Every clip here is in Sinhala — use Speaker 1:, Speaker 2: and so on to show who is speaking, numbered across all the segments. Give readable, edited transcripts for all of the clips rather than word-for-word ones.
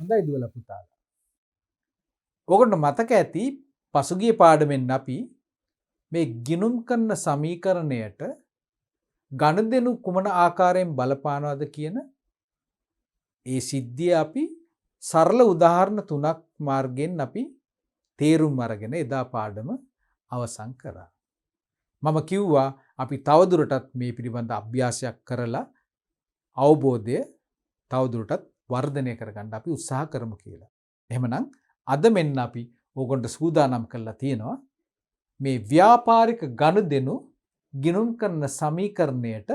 Speaker 1: හොඳයි දුවලා පුතාලා. ඕගොල්ලන්ට මතක ඇති පසුගිය පාඩමෙන් අපි මේ ගිණුම් කරන සමීකරණයට ගනුදෙනු කුමන ආකාරයෙන් බලපානවද කියන ඒ සිද්ධිය අපි සරල උදාහරණ තුනක් මාර්ගයෙන් අපි තේරුම් අරගෙන එදා පාඩම අවසන් කරා. මම කිව්වා අපි තවදුරටත් මේ පිළිබඳ අභ්‍යාසයක් කරලා අවබෝධය තවදුරටත් වර්ධනය කරගන්න අපි උත්සාහ කරමු කියලා. එහෙමනම් අද මෙන්න අපි ඕගොල්ලන්ට සූදානම් කරලා තියෙනවා මේ ව්‍යාපාරික ගනුදෙනු ගිණුම් කරන සමීකරණයට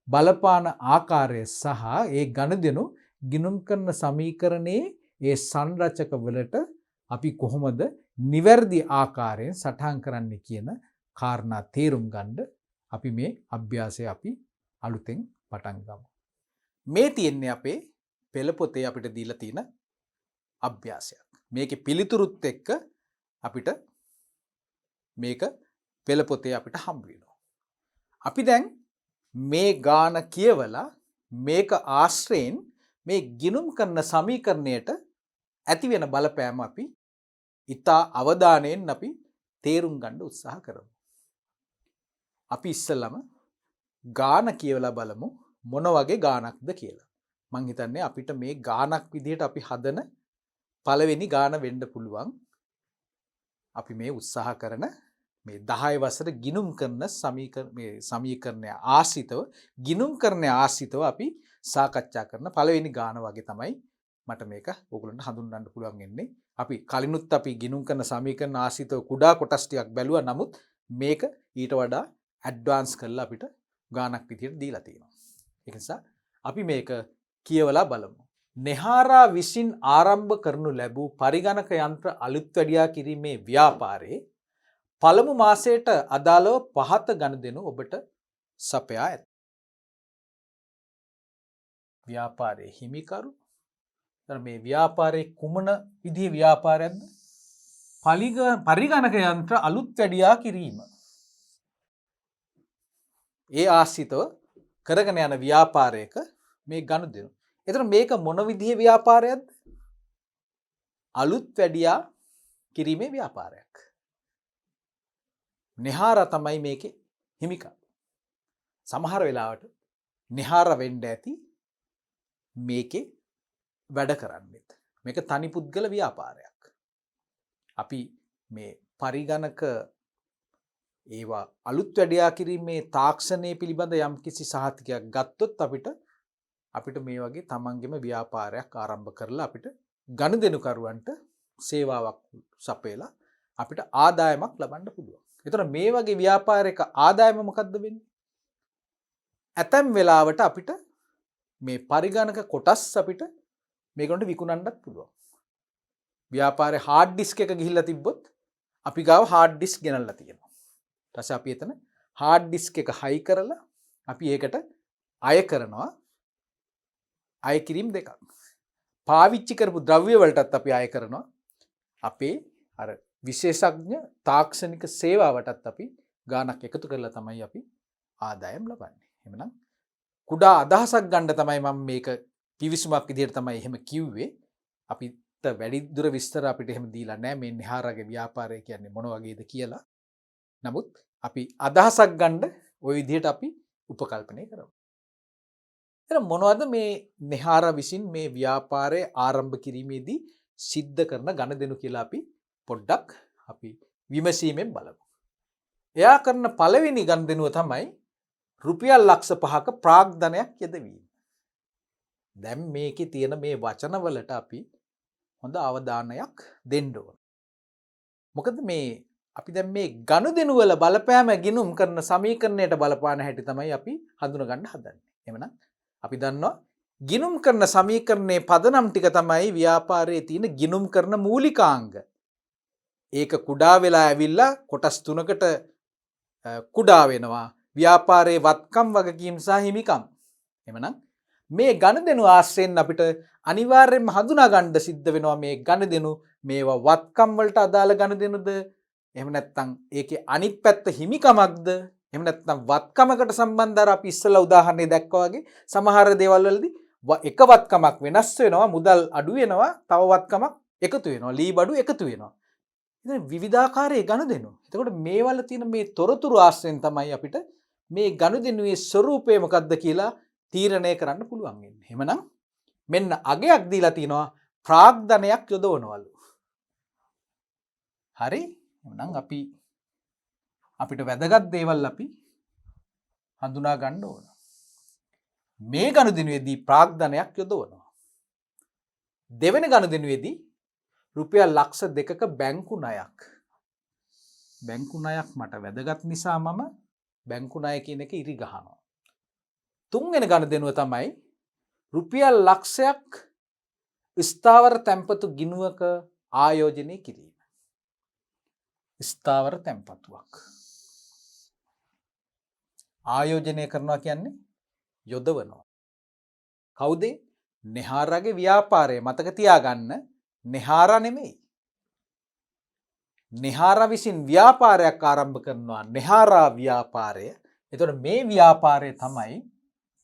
Speaker 1: බලපාන ආකාරය සහ ඒ ගනුදෙනු ගිණුම් කරන සමීකරණයේ ඒ සංරචක වලට අපි කොහොමද නිවැරදි ආකාරයෙන් සටහන් කරන්න කියන කාරණා තේරුම් ගන්න අපි මේ අභ්‍යාසය අපි අලුතෙන් පටන් ගමු. මේ තියෙන්නේ අපේ පෙළ පොතේ අපිට දීලා තියෙන අභ්‍යාසයක්. මේකේ පිළිතුරුත් එක්ක අපිට මේක පෙළ පොතේ අපිට හම්බ වෙනවා. අපි දැන් මේ ගාන කියවලා මේක ආශ්‍රයෙන් මේ ගිණුම් කරන සමීකරණයට ඇති වෙන බලපෑම අපි ඉතා අවධානයෙන් අපි තේරුම් ගන්න උත්සාහ කරමු. අපි ඉස්සෙල්ලම ගාන කියවලා බලමු මොන වගේ ගානක්ද කියලා. මං හිතන්නේ අපිට මේ ගානක් විදිහට අපි හදන පළවෙනි ගාන වෙන්න පුළුවන්. අපි මේ උත්සාහ කරන මේ 10 වසර ගිණුම් කරන සමීකරණය ආශ්‍රිතව ගිණුම් කරන ආශ්‍රිතව අපි සාකච්ඡා කරන පළවෙනි ගාන වගේ තමයි මට මේක ඕගොල්ලන්ට හඳුන්වන්න පුළුවන් වෙන්නේ. අපි කලිනුත් අපි ගිණුම් කරන සමීකරණ ආශ්‍රිතව කුඩා කොටස් ටිකක් බැලුවා. නමුත් මේක ඊට වඩා ඇඩ්වාන්ස් කරලා අපිට ගානක් විදියට දීලා තියෙනවා. ඒ නිසා අපි මේක කියවලා බලමු. නෙහාරා විසින් ආරම්භ කරනු ලැබූ පරිගණක යන්ත්‍ර අලුත් වැඩියා කිරීමේ ව්‍යාපාරයේ පළමු මාසයට අදාළව පහත ගනුදෙනු ඔබට සපයා ඇත. ව්‍යාපාරයේ හිමිකරු. මේ ව්‍යාපාරයේ කුමන විදිහේ ව්‍යාපාරයක්ද? පරිගණක යන්ත්‍ර අලුත් වැඩියා කිරීම. ඒ ආශ්‍රිතව කරගෙන යන ව්‍යාපාරයක මේ ගනුදෙනු. එතන මේක මොන විදිහේ ව්‍යාපාරයක්ද? අලුත් වැඩියා කිරීමේ ව්‍යාපාරයක්. නෙහාරා තමයි මේකේ හිමිකරු. සමහර වෙලාවට නෙහාරා වෙන්න ඇති මේකේ වැඩ කරන්නෙත්. මේක තනි පුද්ගල ව්‍යාපාරයක්. අපි මේ පරිගණක ඒවා අලුත් වැඩියා කිරීමේ තාක්ෂණය පිළිබඳ යම්කිසි සහතිකයක් ගත්තොත් අපිට මේ වගේ තමන්ගේම ව්‍යාපාරයක් ආරම්භ කරලා අපිට ගනුදෙනුකරුවන්ට සේවාවක් සපයලා අපිට ආදායමක් ලබන්න පුළුවන්. එතකොට මේ වගේ ව්‍යාපාරයක ආදායම මොකද්ද වෙන්නේ? ඇතැම් වෙලාවට අපිට මේ පරිගණක කොටස් අපිට මේකට විකුණන්නත් පුළුවන්. ව්‍යාපාරේ හાર્ඩ් ඩිස්ක් එක ගිහිල්ලා තිබ්බොත් අපි ගාව හાર્ඩ් ඩිස්ක් ගෙනල්ලා තියෙනවා. ඊට පස්සේ අපි එතන හાર્ඩ් ඩිස්ක් එක හයි කරලා අපි ඒකට අය කරනවා. අය කිරීම දෙකක්. පාවිච්චි කරපු ද්‍රව්‍ය වලටත් අපි අය කරනවා. අපේ අර විශේෂඥ තාක්ෂණික සේවාවටත් අපි ගාණක් එකතු කරලා තමයි අපි ආදායම් ලබන්නේ. එහෙමනම් කුඩා අදහසක් ගන්න තමයි මම මේක පිවිසුමක් විදිහට තමයි එහෙම කිව්වේ. අපිට වැඩි දුර විස්තර අපිට එහෙම දීලා නැහැ මේ නෙහාරගේ ව්‍යාපාරය කියන්නේ මොන වගේද කියලා. නමුත් අපි අදහසක් ගන්න ওই විදිහට අපි උපකල්පනය කරමු. එහෙනම් මොනවද මේ නෙහාරා විසින් මේ ව්‍යාපාරය ආරම්භ කිරීමේදී සිද්ධ කරන ගනුදෙනු කියලා අපි පොඩ්ඩක් අපි විමසීමෙන් බලමු. එයා කරන පළවෙනි ගනුදෙනුව තමයි රුපියල් ලක්ෂ 5ක ප්‍රාග්ධනයක් යෙදවීම. දැන් මේකේ තියෙන මේ වචනවලට අපි හොඳ අවධානයක් දෙන්න ඕන. මොකද මේ අපි දැන් මේ ගනුදෙනු වල බලපෑම ගිණුම් කරන සමීකරණයට බලපාන හැටි තමයි අපි හඳුනගන්න හදන්නේ. එහෙමනම් අපි දන්නවා ගිණුම් කරන සමීකරණයේ පදනම් ටික තමයි ව්‍යාපාරයේ තියෙන ගිණුම් කරන මූලිකාංග. ඒක කුඩා වෙලා ඇවිල්ලා කොටස් තුනකට කුඩා වෙනවා. ව්‍යාපාරයේ වත්කම් වගකීම් සහ හිමිකම්. එහෙමනම් මේ ගනුදෙනු ආශ්‍රයෙන් අපිට අනිවාර්යයෙන්ම හඳුනා ගන්න සිද්ධ වෙනවා මේ ගනුදෙනු මේවා වත්කම් වලට අදාළ ගනුදෙනුද? එහෙම නැත්නම් ඒකේ අනිත් පැත්ත හිමිකමක්ද? එහෙම නැත්නම් වත්කමකට සම්බන්ධ අර අපි ඉස්සෙල්ලා උදාහරණේ දැක්කා වගේ සමහර දේවල් වලදී එක වත්කමක් වෙනස් වෙනවා, මුදල් අඩු වෙනවා, තව වත්කමක් එකතු වෙනවා, ලී බඩු එකතු වෙනවා. ඉතින් විවිධාකාරයේ ගනුදෙනු. එතකොට මේවල තියෙන මේ තොරතුරු ආශ්‍රයෙන් තමයි අපිට මේ ගනුදෙනුවේ ස්වરૂපය මොකක්ද කියලා තීරණය කරන්න පුළුවන් වෙන්නේ. එහෙමනම් මෙන්න අගයක් දීලා තිනවා ප්‍රාග්ධනයක් යොදවනවලු. හරි? එහෙනම් අපිට වැදගත් දේවල් අපි හඳුනා ගන්න ඕන. මේ ගනුදෙනුවේදී ප්‍රාග්ධනයක් යොදවනවා. දෙවෙනි ගනුදෙනුවේදී රුපියල් ලක්ෂ 2ක බැංකු ණයක්. බැංකු ණයක් මට වැදගත් නිසා මම බැංකු ණය කියන එක ඉරි ගහනවා. තුන්වෙනි ගනුදෙනුව තමයි රුපියල් ලක්ෂයක් ස්ථාවර තැන්පතු ගිණුවක ආයෝජනය කිරීම. ස්ථාවර තැන්පතුවක් ආයෝජනය කරනවා කියන්නේ යොදවනවා. කවුද? නෙහාරාගේ ව්‍යාපාරය. මතක තියාගන්න, නෙහාරා නෙමෙයි. නෙහාරා විසින් ව්‍යාපාරයක් ආරම්භ කරනවා, නෙහාරා ව්‍යාපාරය. එතකොට මේ ව්‍යාපාරය තමයි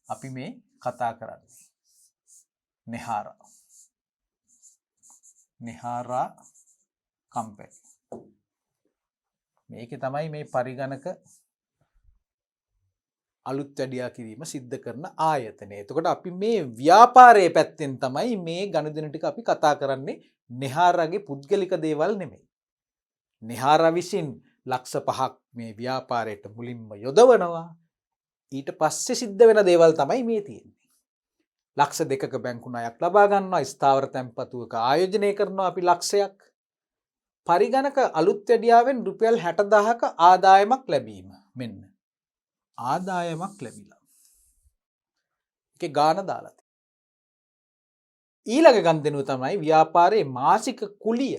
Speaker 1: අපි මේ කතා කරන්නේ. නෙහාරා කම්පැනි. මේකේ තමයි මේ පරිගණක අලුත් වැඩියා කිරීම සිද්ධ කරන ආයතනය. එතකොට අපි මේ ව්‍යාපාරයේ පැත්තෙන් තමයි මේ ගනුදෙනු ටික අපි කතා කරන්නේ. නෙහාරාගේ පුද්ගලික දේවල් නෙමෙයි. නෙහාරා විසින් ලක්ෂ 5ක් මේ ව්‍යාපාරයට මුලින්ම යොදවනවා. ඊට පස්සේ සිද්ධ වෙන දේවල් තමයි මේ තියෙන්නේ. ලක්ෂ 2ක බැංකු ණයක් ලබා ගන්නවා, ස්ථාවර තැන්පතුවක ආයෝජනය කරනවා අපි ලක්ෂයක්. පරිගණක අලුත් වැඩියාවෙන් රුපියල් 60000ක ආදායමක් ලැබීම. මෙන්න ආදායමක් ලැබිලා. ඒකේ ගාණ දාලා තියෙනවා. ඊළඟ ගනුදෙනුව තමයි ව්‍යාපාරයේ මාසික කුලිය.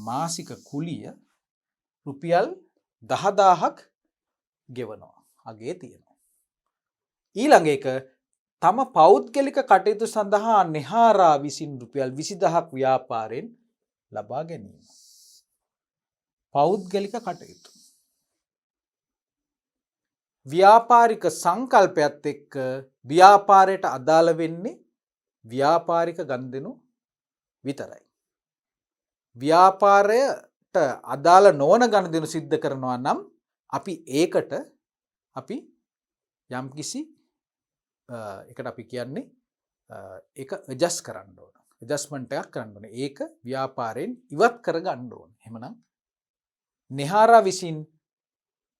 Speaker 1: මාසික කුලිය රුපියල් 10000ක් ගෙවනවා. අගේ තියෙනවා. ඊළඟ එක තම පෞද්ගලික කටයුතු සඳහා නෙහාරා විසින් රුපියල් 20000ක් ව්‍යාපාරයෙන් ලබා ගැනීම. පෞද්ගලික කටයුතු. ව්‍යාපාරික සංකල්පයත් එක්ක ව්‍යාපාරයට අදාළ වෙන්නේ ව්‍යාපාරික ගනුදෙනු විතරයි. ව්‍යාපාරයට අදාළ නොවන ගනුදෙනු සිද්ධ කරනවා නම් අපි ඒකට අපි යම්කිසි එකට අපි කියන්නේ ඒක ඇඩ්ජස්ට් කරන්න ඕන. ඇඩ්ජස්ට්මන්ට් එකක් කරන්න ඕනේ. ඒක ව්‍යාපාරයෙන් ඉවත් කර ගන්න ඕන. එහෙමනම් නෙහාරා විසින්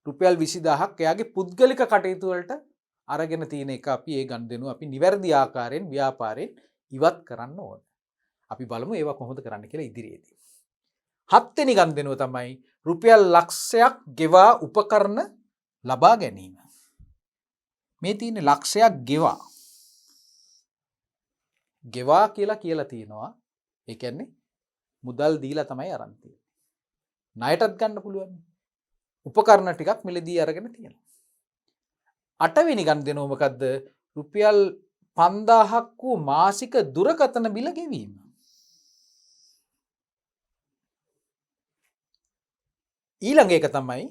Speaker 1: රුපියල් 20000ක් එයාගේ පුද්ගලික කටයුතු වලට අරගෙන තියෙන එක අපි ඒ ගනුදෙනුව අපි නිවැරදි ආකාරයෙන් ව්‍යාපාරයෙන් ඉවත් කරන්න ඕන. අපි බලමු ඒවා කොහොමද කරන්න කියලා ඉදිරියේදී. 7 වෙනි ගනුදෙනුව තමයි රුපියල් ලක්ෂයක් ගෙවා උපකරණ ලබා ගැනීම. මේ තියෙන ලක්ෂයක් ගෙවා කියලා තියෙනවා. ඒ කියන්නේ මුදල් දීලා තමයි අරන් තියෙන්නේ. ණයටත් ගන්න පුළුවන්. උපකරණ ටිකක් මිලදී අරගෙන තියෙනවා. 8 වෙනි ගනුදෙනුව මොකද්ද? රුපියල් 5000ක් වූ මාසික දුරකථන බිල ගෙවීම. ඊළඟ එක තමයි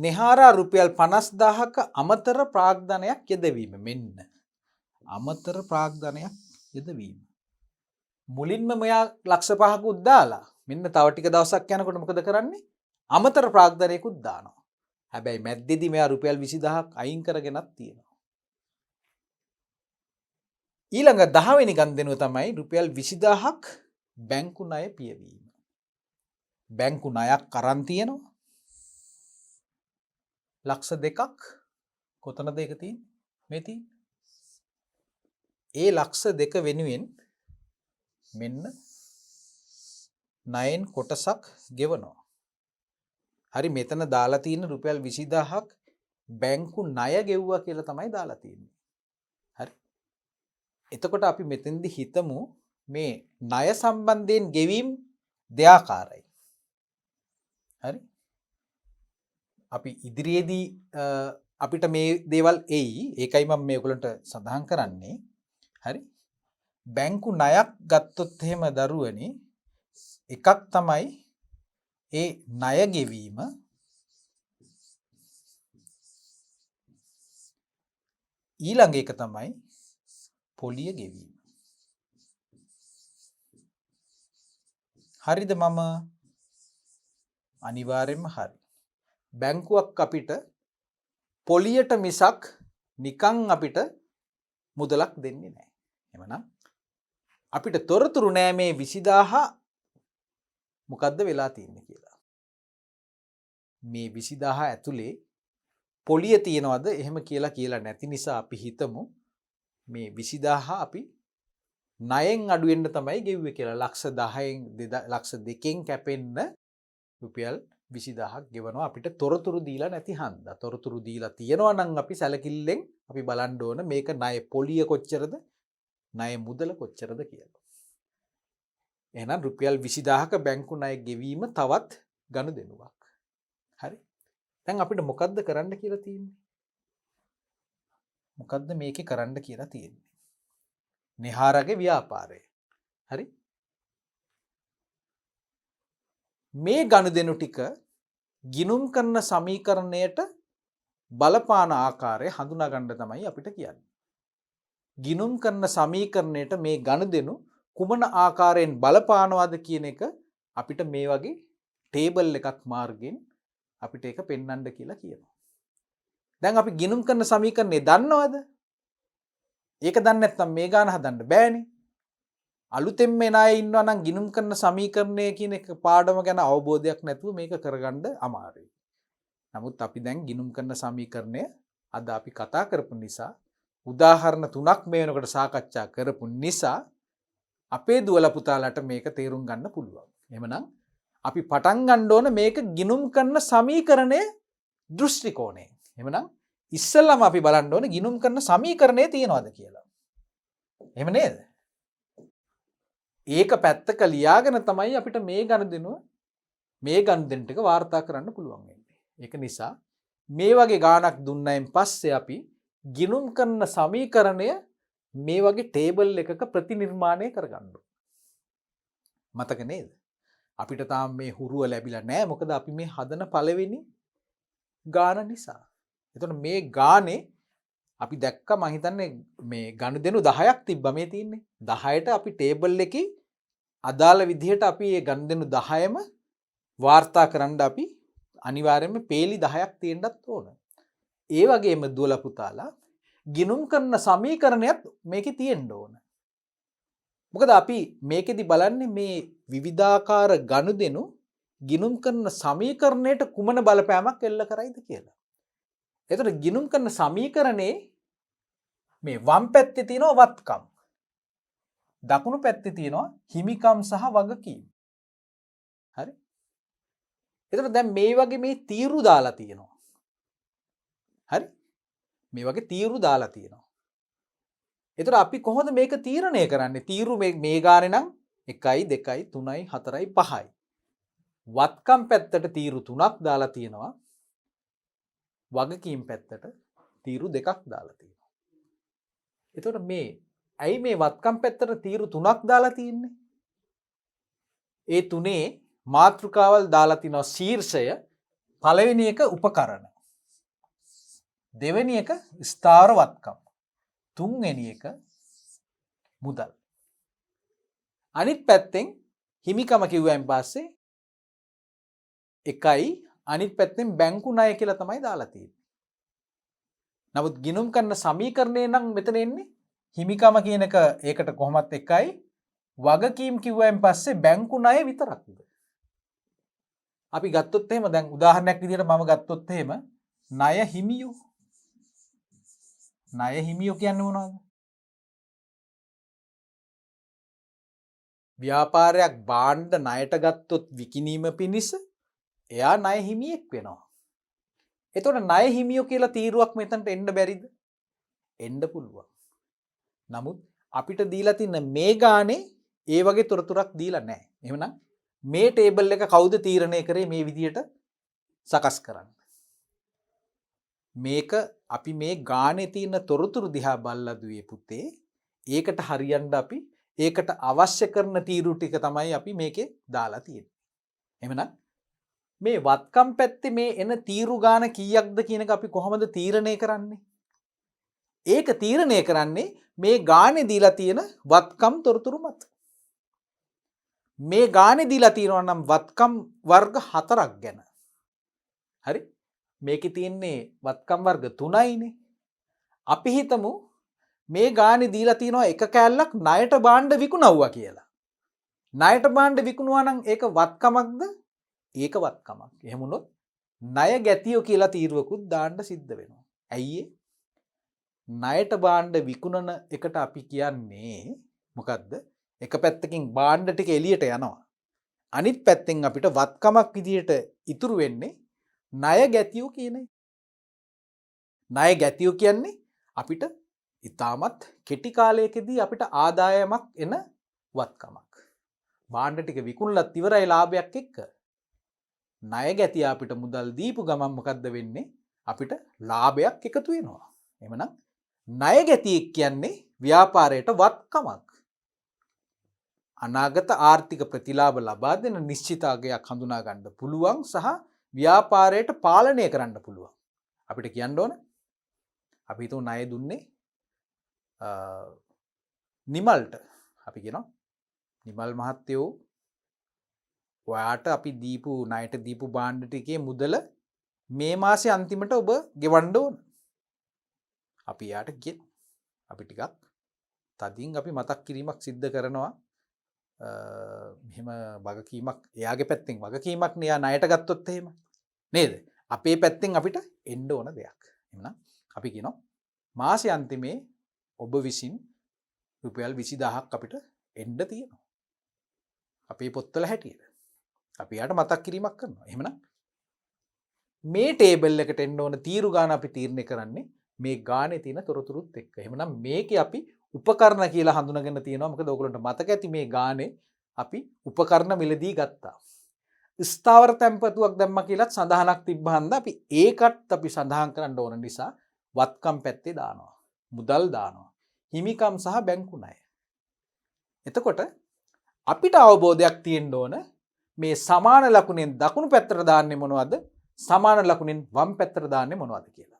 Speaker 1: නෙහාරා රුපියල් 50000ක අමතර ප්‍රාග්ධනයක් යෙදවීම. මෙන්න අමතර ප්‍රාග්ධනයක් යෙදවීම. මුලින්ම මෙයා ලක්ෂ 5කුත් දාලා මෙන්න තව ටික දවසක් යනකොට මොකද කරන්නේ? අමතර ප්‍රාග්ධනයකුත් දානවා. හැබැයි මැද්දේදී මෙයා රුපියල් 20000ක් අයින් කරගෙනත් තියෙනවා. ඊළඟ 10 වෙනි ගනුදෙනුව තමයි රුපියල් 20000ක් බැංකු ණය පියවීම. බැංකු ණයක් අරන් තියෙනවා. ලක්ෂ 2ක් කොතනද ඒක තියෙන්නේ? මේ තියෙන්නේ. ඒ ලක්ෂ 2 වෙනුවෙන් මෙන්න ණයෙන් කොටසක් ගෙවනවා. හරි, මෙතන දාලා තියෙන රුපියල් 20000ක් බැංකු ණය ගෙව්වා කියලා තමයි දාලා තියෙන්නේ. හරි. එතකොට අපි මෙතෙන්දි හිතමු මේ ණය සම්බන්ධයෙන් ගෙවීම් දෙආකාරයි. හරි. අපි ඉදිරියේදී අපිට මේ දේවල් එයි. ඒකයි මම මේගොල්ලන්ට සඳහන් කරන්නේ. හරි. බැංකු ණයක් ගත්තොත් එහෙම දරුවනි එකක් තමයි ඒ ණය ගෙවීම. ඊළඟ එක තමයි පොලිය ගෙවීම. හරිද මම? අනිවාර්යෙන්ම හරි. බැංකුවක් අපිට පොලියට මිසක් නිකං අපිට මුදලක් දෙන්නේ නැහැ. එමනම් අපිට තොරතුරු නෑ මේ 20000 මොකද්ද වෙලා තියෙන්නේ කියලා. මේ 20000 ඇතුලේ පොලිය තියනවද එහෙම කියලා නැති නිසා අපි හිතමු මේ 20000 අපි ණයෙන් අඩු වෙන්න තමයි ගෙව්වේ කියලා. ලක්ෂ 10න් ලක්ෂ 2කින් කැපෙන්න රුපියල් 20000ක් ගෙවනවා අපිට තොරතුරු දීලා නැති හන්දා. තොරතුරු දීලා තියෙනවා නම් අපි සැලකිල්ලෙන් අපි බලන්න ඕන මේක ණය පොලිය කොච්චරද ණය මුදල කොච්චරද කියලා. එහෙනම් රුපියල් 20000ක බැංකු ණය ගෙවීම තවත් ගනුදෙනුවක්. හරි. දැන් අපිට මොකද්ද කරන්න කියලා තියෙන්නේ? මොකද්ද මේකේ කරන්න කියලා තියෙන්නේ? නිහාරගේ ව්‍යාපාරය. හරි. මේ ගනුදෙනු ටික ගිණුම් කරන සමීකරණයට බලපාන ආකාරය හඳුනා ගන්න තමයි අපිට කියන්නේ. ගිණුම් කරන සමීකරණයට මේ ගනුදෙනු කුමන ආකාරයෙන් බලපානවද කියන එක අපිට මේ වගේ ටේබල් එකක් මාර්ගෙන් අපිට ඒක පෙන්වන්න කියලා කියනවා. දැන් අපි ගිණුම් කරන සමීකරණේ දන්නවද? ඒක දන්නේ නැත්නම් මේ ගාන හදන්න බෑනේ. අලුතෙන් එන අය ඉන්නවා නම් ගිණුම් කරන සමීකරණය කියන එක පාඩම ගැන අවබෝධයක් නැතුව මේක කරගන්න අමාරුයි. නමුත් අපි දැන් ගිණුම් කරන සමීකරණය අද අපි කතා කරපු නිසා උදාහරණ 3ක් මේ වෙනකොට සාකච්ඡා කරපු නිසා අපේ දුවලා පුතාලට මේක තේරුම් ගන්න පුළුවන්. එහෙමනම් අපි පටන් ගන්න ඕන මේක ගිණුම් කරන සමීකරණයේ දෘෂ්ටි කෝණයෙන්. එහෙමනම් ඉස්සෙල්ලාම අපි බලන්න ඕන ගිණුම් කරන සමීකරණය තියනවාද කියලා. එහෙම නේද? ඒක පැත්තක ලියාගෙන තමයි අපිට මේ ගනුදෙනුව මේ ගනුදෙනු ටික වාර්තා කරන්න පුළුවන් වෙන්නේ. ඒක නිසා මේ වගේ ගාණක් දුන්නයින් පස්සේ අපි ගිණුම් කරන සමීකරණය මේ වගේ ටේබල් එකක ප්‍රතිනිර්මාණය කරගන්න ඕන. මතක නේද? අපිට තාම මේ හුරුව ලැබිලා නැහැ. මොකද අපි මේ හදන පළවෙනි ගාණ නිසා. එතකොට මේ ගානේ අපි දැක්ක මම හිතන්නේ මේ ගනුදෙනු 10ක් තිබ්බා මේ තියෙන්නේ. 10ට අපි ටේබල් එකේ අදාළ විදිහට අපි මේ ගනුදෙනු 10ම වාර්තා කරන්න අපි අනිවාර්යයෙන්ම පේලි 10ක් තියෙන්නත් ඕන. ඒ වගේම දුවලා පුතාලා ගිණුම් කරන සමීකරණයත් මේකේ තියෙන්න ඕන. මොකද අපි මේකෙදි බලන්නේ මේ විවිධාකාර ගනුදෙනු ගිණුම් කරන සමීකරණයට කුමන බලපෑමක් එල්ල කරයිද කියලා. එතකොට ගිණුම් කරන සමීකරණේ මේ වම් පැත්තේ තියෙනවා වත්කම්. දකුණු පැත්තේ තියෙනවා හිමිකම් සහ වගකීම්. හරි? එතකොට දැන් මේ වගේ මේ තීරු දාලා තියෙනවා. හරි? මේ වගේ තීරු දාලා තියෙනවා. එතකොට අපි කොහොමද මේක තීරණය කරන්නේ? තීරු මේ ගානේ නම් 1යි 2යි 3යි 4යි 5යි. වත්කම් පැත්තට තීරු 3ක් දාලා තියෙනවා. වගකීම් පැත්තට තීරු 2ක් දාලා තියෙනවා. එතකොට මේ ඇයි මේ වත්කම් පැත්තට තීරු 3ක් දාලා තියෙන්නේ? ඒ තුනේ මාතෘකාවල් දාලා තිනවා ශීර්ෂය පළවෙනි එක උපකරණ. දෙවෙනි එක ස්ථාර වත්කම්. තුන්වෙනි එක මුදල්. අනිත් පැත්තෙන් හිමිකම කිව්වයින් පස්සේ එකයි අනිත් පැත්තෙන් බැංකු ණය කියලා තමයි දාලා තියෙන්නේ. නමුත් ගිණුම් කරන සමීකරණේ නම් මෙතන එන්නේ හිමිකම කියන එක ඒකට කොහොමත් එකයි වගකීම් කිව්වයින් පස්සේ බැංකු ණය විතරක්ද. අපි ගත්තොත් එහෙම දැන් උදාහරණයක් විදිහට මම ගත්තොත් එහෙම ණය හිමියෝ. ණය හිමියෝ කියන්නේ මොනවද? ව්‍යාපාරයක් භාණ්ඩ ණයට ගත්තොත් විකිණීම පිණිස එයා ණය හිමියෙක් වෙනවා. එතකොට ණය හිමියෝ කියලා තීරුවක් මෙතනට එන්න බැරිද? එන්න පුළුවන්. නමුත් අපිට දීලා තියෙන මේ ගානේ ඒ වගේ තොරතුරක් දීලා නැහැ. එහෙමනම් මේ ටේබල් එක කවුද තීරණය කරේ මේ විදියට සකස් කරන්න? මේක අපි මේ ගානේ තියෙන තොරතුරු දිහා බලලා දුවේ පුතේ. ඒකට හරියන්න අපි ඒකට අවශ්‍ය කරන තීරු ටික තමයි අපි මේකේ දාලා තියෙන්නේ. එහෙමනම් මේ වත්කම් පැත්තේ මේ එන තීරු ගාන කීයක්ද කියන එක අපි කොහොමද තීරණය කරන්නේ? ඒක තීරණය කරන්නේ මේ ගානේ දීලා තියෙන වත්කම් තොරතුරු මත. මේ ගානේ දීලා තියෙනවා නම් වත්කම් වර්ග 4ක් ගැන. හරි? මේකේ තියෙන්නේ වත්කම් වර්ග 3යිනේ. අපි හිතමු මේ ගානේ දීලා තියෙනවා එක කෑල්ලක් ණයට භාණ්ඩ විකුණවුවා කියලා. ණයට භාණ්ඩ විකුණුවා නම් ඒක වත්කමක්ද? ඒක වත්කමක්. එහෙම වුණොත් ණය ගැතියෝ කියලා තීරුවකුත් දාන්න සිද්ධ වෙනවා. ඇයි ඒ? ණයට භාණ්ඩ විකුණන එකට අපි කියන්නේ මොකද්ද? එක පැත්තකින් භාණ්ඩ ටික එළියට යනවා. අනිත් පැත්තෙන් අපිට වත්කමක් විදියට ඉතුරු වෙන්නේ ණය ගැතියෝ කියන එක. ණය ගැතියෝ කියන්නේ අපිට ඉතාමත් කෙටි කාලයකදී අපිට ආදායමක් එන වත්කමක්. භාණ්ඩ ටික විකුණලත් ඉවරයි ලාභයක් එක්ක. ණය ගැතිය අපිට මුදල් දීපු ගමන් මොකද්ද වෙන්නේ? අපිට ලාභයක් එකතු වෙනවා. එහෙමනම් ණය ගැතියෙක් කියන්නේ ව්‍යාපාරයට වත්කමක්. අනාගත ආර්ථික ප්‍රතිලාභ ලබා දෙන නිශ්චිත අගයක් හඳුනා ගන්න පුළුවන් සහ ව්‍යාපාරයට පාලනය කරන්න පුළුවන්. අපිට කියන්න ඕන අපි හිතමු ණය දුන්නේ නිමල්ට. අපි කියනවා නිමල් මහත්තයෝ ඔයාට අපි දීපු ණයට දීපු භාණ්ඩ ටිකේ මුදල මේ මාසේ අන්තිමට ඔබ ගෙවන්න ඕන. අපි යාට කියන අපි ටිකක් තදින් අපි මතක් කිරීමක් සිද්ධ කරනවා. මෙහෙම වගකීමක් එයාගේ පැත්තෙන් වගකීමක් නේ යා ණයට ගත්තොත් එහෙම නේද? අපේ පැත්තෙන් අපිට එන්න ඕන දෙයක්. එහෙනම් අපි කියනවා මාසේ අන්තිමේ ඔබ විසින් රුපියල් 20000ක් අපිට එන්න තියෙනවා. අපේ පොත්වල හැටියට. අපි යාට මතක් කිරීමක් කරනවා. එහෙමනම් මේ ටේබල් එකට එන්න ඕන තීරු ගාන අපි තීරණය කරන්නේ මේ ගානේ තියෙන තොරතුරුත් එක්ක. එහෙමනම් මේකේ අපි උපකරණ කියලා හඳුනගෙන තියෙනවා. මොකද ඔයගොල්ලන්ට මතක ඇති මේ ගානේ අපි උපකරණ මිලදී ගත්තා. ස්ථාවර තැන්පතුවක් දැම්මා කියලාත් සඳහනක් තිබ්බහන්ද අපි ඒකත් අපි සඳහන් කරන්න ඕන නිසා වත්කම් පැත්තේ දානවා. මුදල් දානවා. හිමිකම් සහ බැංකු ණය. එතකොට අපිට අවබෝධයක් තියෙන්න ඕන මේ සමාන ලකුණෙන් දකුණු පැත්තට දාන්නේ මොනවද? සමාන ලකුණෙන් වම් පැත්තට දාන්නේ මොනවද කියලා.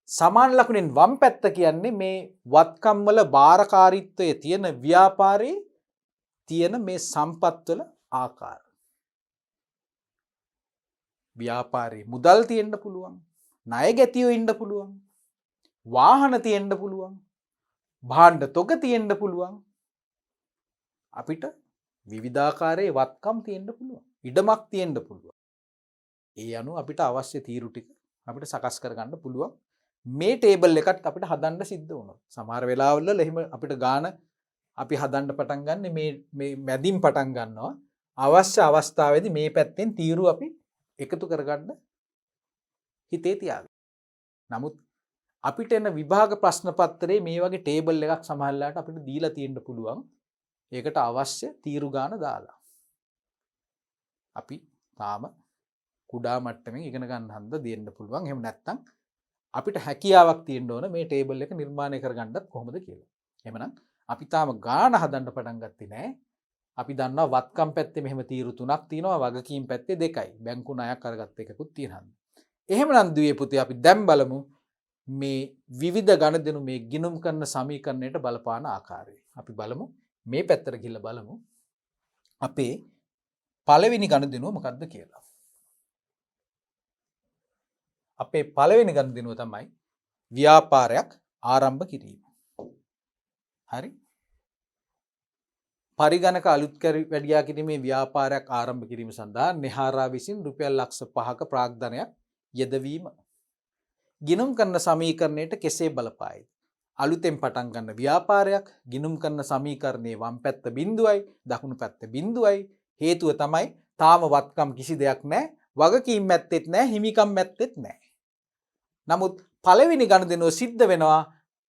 Speaker 1: සමාන ලකුණෙන් වම් පැත්ත කියන්නේ මේ වත්කම් වල බාරකාරීත්වයේ තියෙන ව්‍යාපාරයේ තියෙන මේ සම්පත්වල ආකාර. ව්‍යාපාරේ මුදල් තියෙන්න පුළුවන්, ණය ගැතියෝ ඉන්න පුළුවන්, වාහන තියෙන්න පුළුවන්, භාණ්ඩ තොග තියෙන්න පුළුවන්. අපිට විවිධාකාරයේ වත්කම් තියෙන්න පුළුවන්. ඉඩමක් තියෙන්න පුළුවන්. ඒ අනුව අපිට අවශ්‍ය තීරු ටික අපිට සකස් කරගන්න පුළුවන්. මේ ටේබල් එකත් අපිට හදන්න සිද්ධ වුණොත්. සමහර වෙලාවවල එහෙම අපිට ගාන අපි හදන්න පටන් ගන්න මේ මැදින් පටන් ගන්නවා. අවශ්‍ය අවස්ථාවේදී මේ පැත්තෙන් තීරු අපි එකතු කරගන්න හිතේ තියාගන්න. නමුත් අපිට එන විභාග ප්‍රශ්න පත්‍රයේ මේ වගේ ටේබල් එකක් සමහරලාට අපිට දීලා තියෙන්න පුළුවන්. ඒකට අවශ්‍ය තීරු ගාන දාලා. අපි තාම කුඩා මට්ටමින් ඉගෙන ගන්න හන්ද දෙන්න පුළුවන්. එහෙම නැත්නම් අපිට හැකියාවක් තියෙන්න ඕන මේ ටේබල් එක නිර්මාණය කරගන්නත් කොහොමද කියලා. එහෙමනම් අපි තාම ගාන හදන්න පටන් ගත්තේ නැහැ. අපි දන්නවා වත්කම් පැත්තේ මෙහෙම තීරු 3ක් තියෙනවා, වගකීම් පැත්තේ 2යි. බැංකු ණයක් අරගත්ත එකකුත් තියෙනවා. එහෙමනම් දුවේ පුතේ අපි දැන් බලමු මේ විවිධ ගණදෙනු මේ ගිණුම් කරන සමීකරණයට බලපාන ආකාරය. අපි බලමු මේ පැත්තට ගිහිල්ලා බලමු අපේ පළවෙනි ගණදෙනුව මොකක්ද කියලා. අපේ පළවෙනි ගණදෙනුව තමයි ව්‍යාපාරයක් ආරම්භ කිරීම. හරි? පරිගණක අලුත් වැඩියා කිරීමේ ව්‍යාපාරයක් ආරම්භ කිරීම සඳහා නෙහාරා විසින් රුපියල් ලක්ෂ 5ක ප්‍රාග්ධනයක් යෙදවීම. ගිණුම් කරන සමීකරණයට කෙසේ බලපායිද? අලුතෙන් පටන් ගන්න ව්‍යාපාරයක් ගිණුම් කරන සමීකරණයේ වම් පැත්ත බිඳුවයි දකුණු පැත්ත බිඳුවයි. හේතුව තමයි තාම වත්කම් කිසි දෙයක් නැහැ, වගකීම් මැත්තේත් නැහැ, හිමිකම් මැත්තේත් නැහැ. නමුත් පළවෙනි ගණදෙනුව සිද්ධ වෙනවා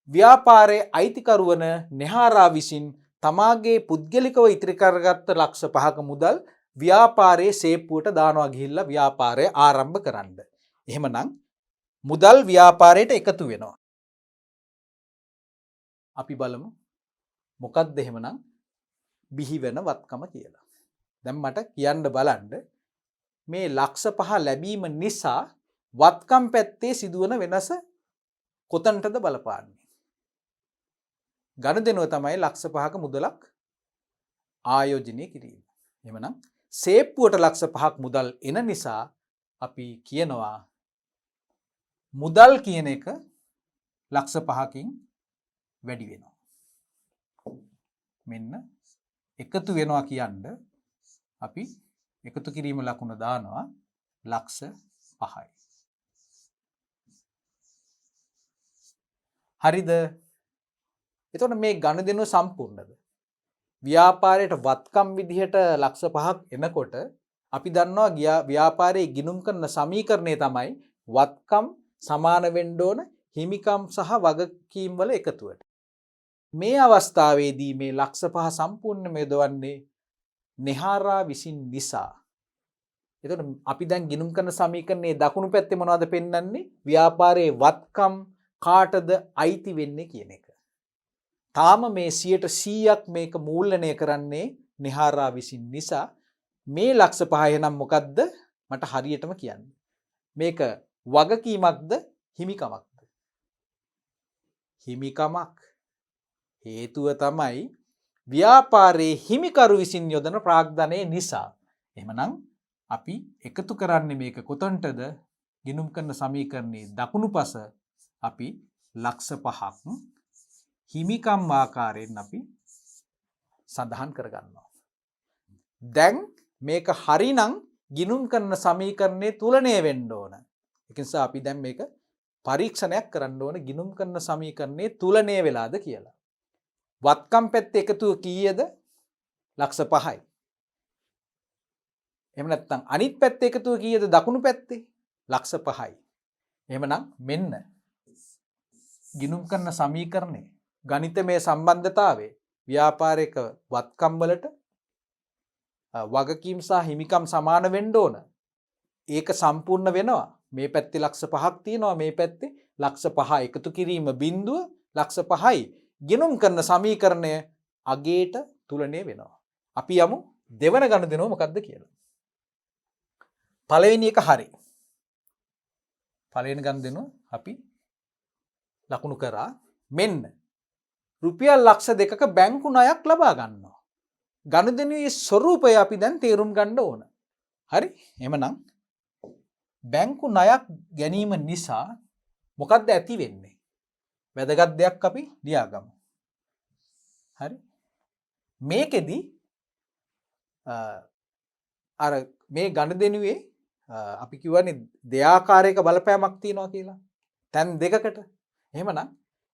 Speaker 1: ව්‍යාපාරයේ අයිතිකරු වන නෙහාරා විසින් තමාගේ පුද්ගලිකව ඉතිරි කරගත්ත ලක්ෂ 5ක මුදල් ව්‍යාපාරයේ සේප්පුවට දානවා ගිහිල්ලා ව්‍යාපාරය ආරම්භ කරන්න. එහෙමනම් මුදල් ව්‍යාපාරයට එකතු වෙනවා. අපි බලමු මොකක්ද එහෙමනම් බිහි වෙන වත්කම කියලා. දැන් මට කියන්න බලන්න මේ ලක්ෂ 5 ලැබීම නිසා වත්කම් පැත්තේ සිදුවන වෙනස කොතනටද බලපාන්නේ? ගනුදෙනුව තමයි ලක්ෂ 5ක මුදලක් ආයෝජනය කිරීම. එහෙමනම් සේප්පුවට ලක්ෂ 5ක් මුදල් එන නිසා අපි කියනවා මුදල් කියන එක ලක්ෂ 5කින් වැඩි වෙනවා. මෙන්න එකතු වෙනවා කියන්න අපි එකතු කිරීම ලකුණ දානවා ලක්ෂ 5යි. හරිද? එතකොට මේ ගනුදෙනුව සම්පූර්ණද? ව්‍යාපාරයට වත්කම් විදිහට ලක්ෂ 5ක් එනකොට අපි දන්නවා ව්‍යාපාරයේ ගිණුම් කරන සමීකරණය තමයි වත්කම් සමාන වෙන්න ඕන හිමිකම් සහ වගකීම් වල එකතුවට. මේ අවස්ථාවේදී මේ ලක්ෂ 5 සම්පූර්ණයෙන්ම යොදවන්නේ නිහාරා විසින් නිසා. එතකොට අපි දැන් ගිණුම් කරන සමීකරණයේ දකුණු පැත්තේ මොනවද පෙන්වන්නේ? ව්‍යාපාරයේ වත්කම් කාටද අයිති වෙන්නේ කියන එක. තාම මේ 100%ක් මේක මූල්‍යණය කරන්නේ නිහාරා විසින් නිසා මේ ලක්ෂ 5 එනම් මොකද්ද? මට හරියටම කියන්න. මේක වගකීමක්ද හිමිකමක්ද? හිමිකමක්. හේතුව තමයි ව්‍යාපාරයේ හිමිකරු විසින් යොදන ප්‍රාග්ධනය නිසා. එහෙමනම් අපි එකතු කරන්නේ මේක කොතනටද? ගිණුම් කරන සමීකරණයේ දකුණුපස අපි ලක්ෂ 5ක් හිමිකම් ආකාරයෙන් අපි සඳහන් කරගන්නවා. දැන් මේක හරිනම් ගිණුම් කරන සමීකරණයේ තුලණය වෙන්න ඕන. ඒ නිසා අපි දැන් මේක පරීක්ෂණයක් කරන්න ඕන ගිණුම් කරන සමීකරණයේ තුලණය වෙලාද කියලා. වත්කම් පැත්තේ එකතුව කීයද? ලක්ෂ 5යි. එහෙම නැත්නම් අනිත් පැත්තේ එකතුව කීයද? දකුණු පැත්තේ ලක්ෂ 5යි. එහෙමනම් මෙන්න ගිණුම් කරන සමීකරණේ ගණිතමය සම්බන්ධතාවයේ ව්‍යාපාරික වත්කම් වලට වගකීම් සහ හිමිකම් සමාන වෙන්න ඕන. ඒක සම්පූර්ණ වෙනවා. මේ පැත්තේ ලක්ෂ 5ක් තියෙනවා, මේ පැත්තේ ලක්ෂ 5 එකතු කිරීම බිඳුව ලක්ෂ 5යි. ගිණුම් කරන සමීකරණය අගේට තුලණය වෙනවා. අපි යමු දෙවන ගනුදෙනුව මොකක්ද කියලා. පළවෙනි එක හරි. පළවෙනි ගනුදෙනුව අපි ලකුණු කරා. මෙන්න රුපියල් ලක්ෂ 2ක බැංකු ණයක් ලබා ගන්නවා. ගනුදෙනුවේ ස්වරූපය අපි දැන් තේරුම් ගන්න ඕන. හරි? එහෙමනම් බැංකු ණයක් ගැනීම නිසා මොකක්ද ඇති වෙන්නේ? වැදගත් දෙයක් අපි ලියාගමු. හරි? මේකෙදි අර මේ ගනුදෙනුවේ අපි කියවනේ දෙආකාරයක බලපෑමක් තියෙනවා කියලා. තැන් දෙකකට. එහෙමනම්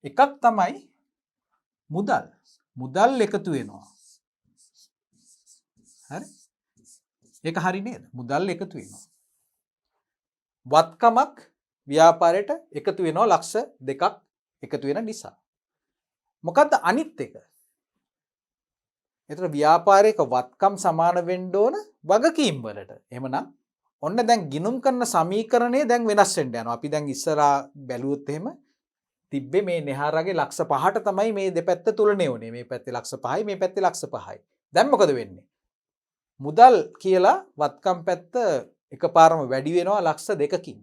Speaker 1: එකක් තමයි මුදල්. මුදල් එකතු වෙනවා. හරි? ඒක හරි නේද? මුදල් එකතු වෙනවා. වත්කමක් ව්‍යාපාරයට එකතු වෙනවා ලක්ෂ 2ක් එකතු වෙන නිසා. මොකද්ද අනිත් එක? ඒතර ව්‍යාපාරයක වත්කම් සමාන වෙන්න ඕන වගකීම් වලට. එහෙමනම් ඔන්න දැන් ගිණුම් කරන සමීකරණය දැන් වෙනස් වෙන්න යනවා. අපි දැන් ඉස්සරහා බැලුවොත් එහෙම තිබ්බේ මේ නෙහාරාගේ ලක්ෂ 5ට තමයි මේ දෙපැත්ත තුලණය වුනේ. මේ පැත්තේ ලක්ෂ 5යි, මේ පැත්තේ ලක්ෂ 5යි. දැන් මොකද වෙන්නේ? මුදල් කියලා වත්කම් පැත්ත එකපාරම වැඩි වෙනවා ලක්ෂ 2කින්.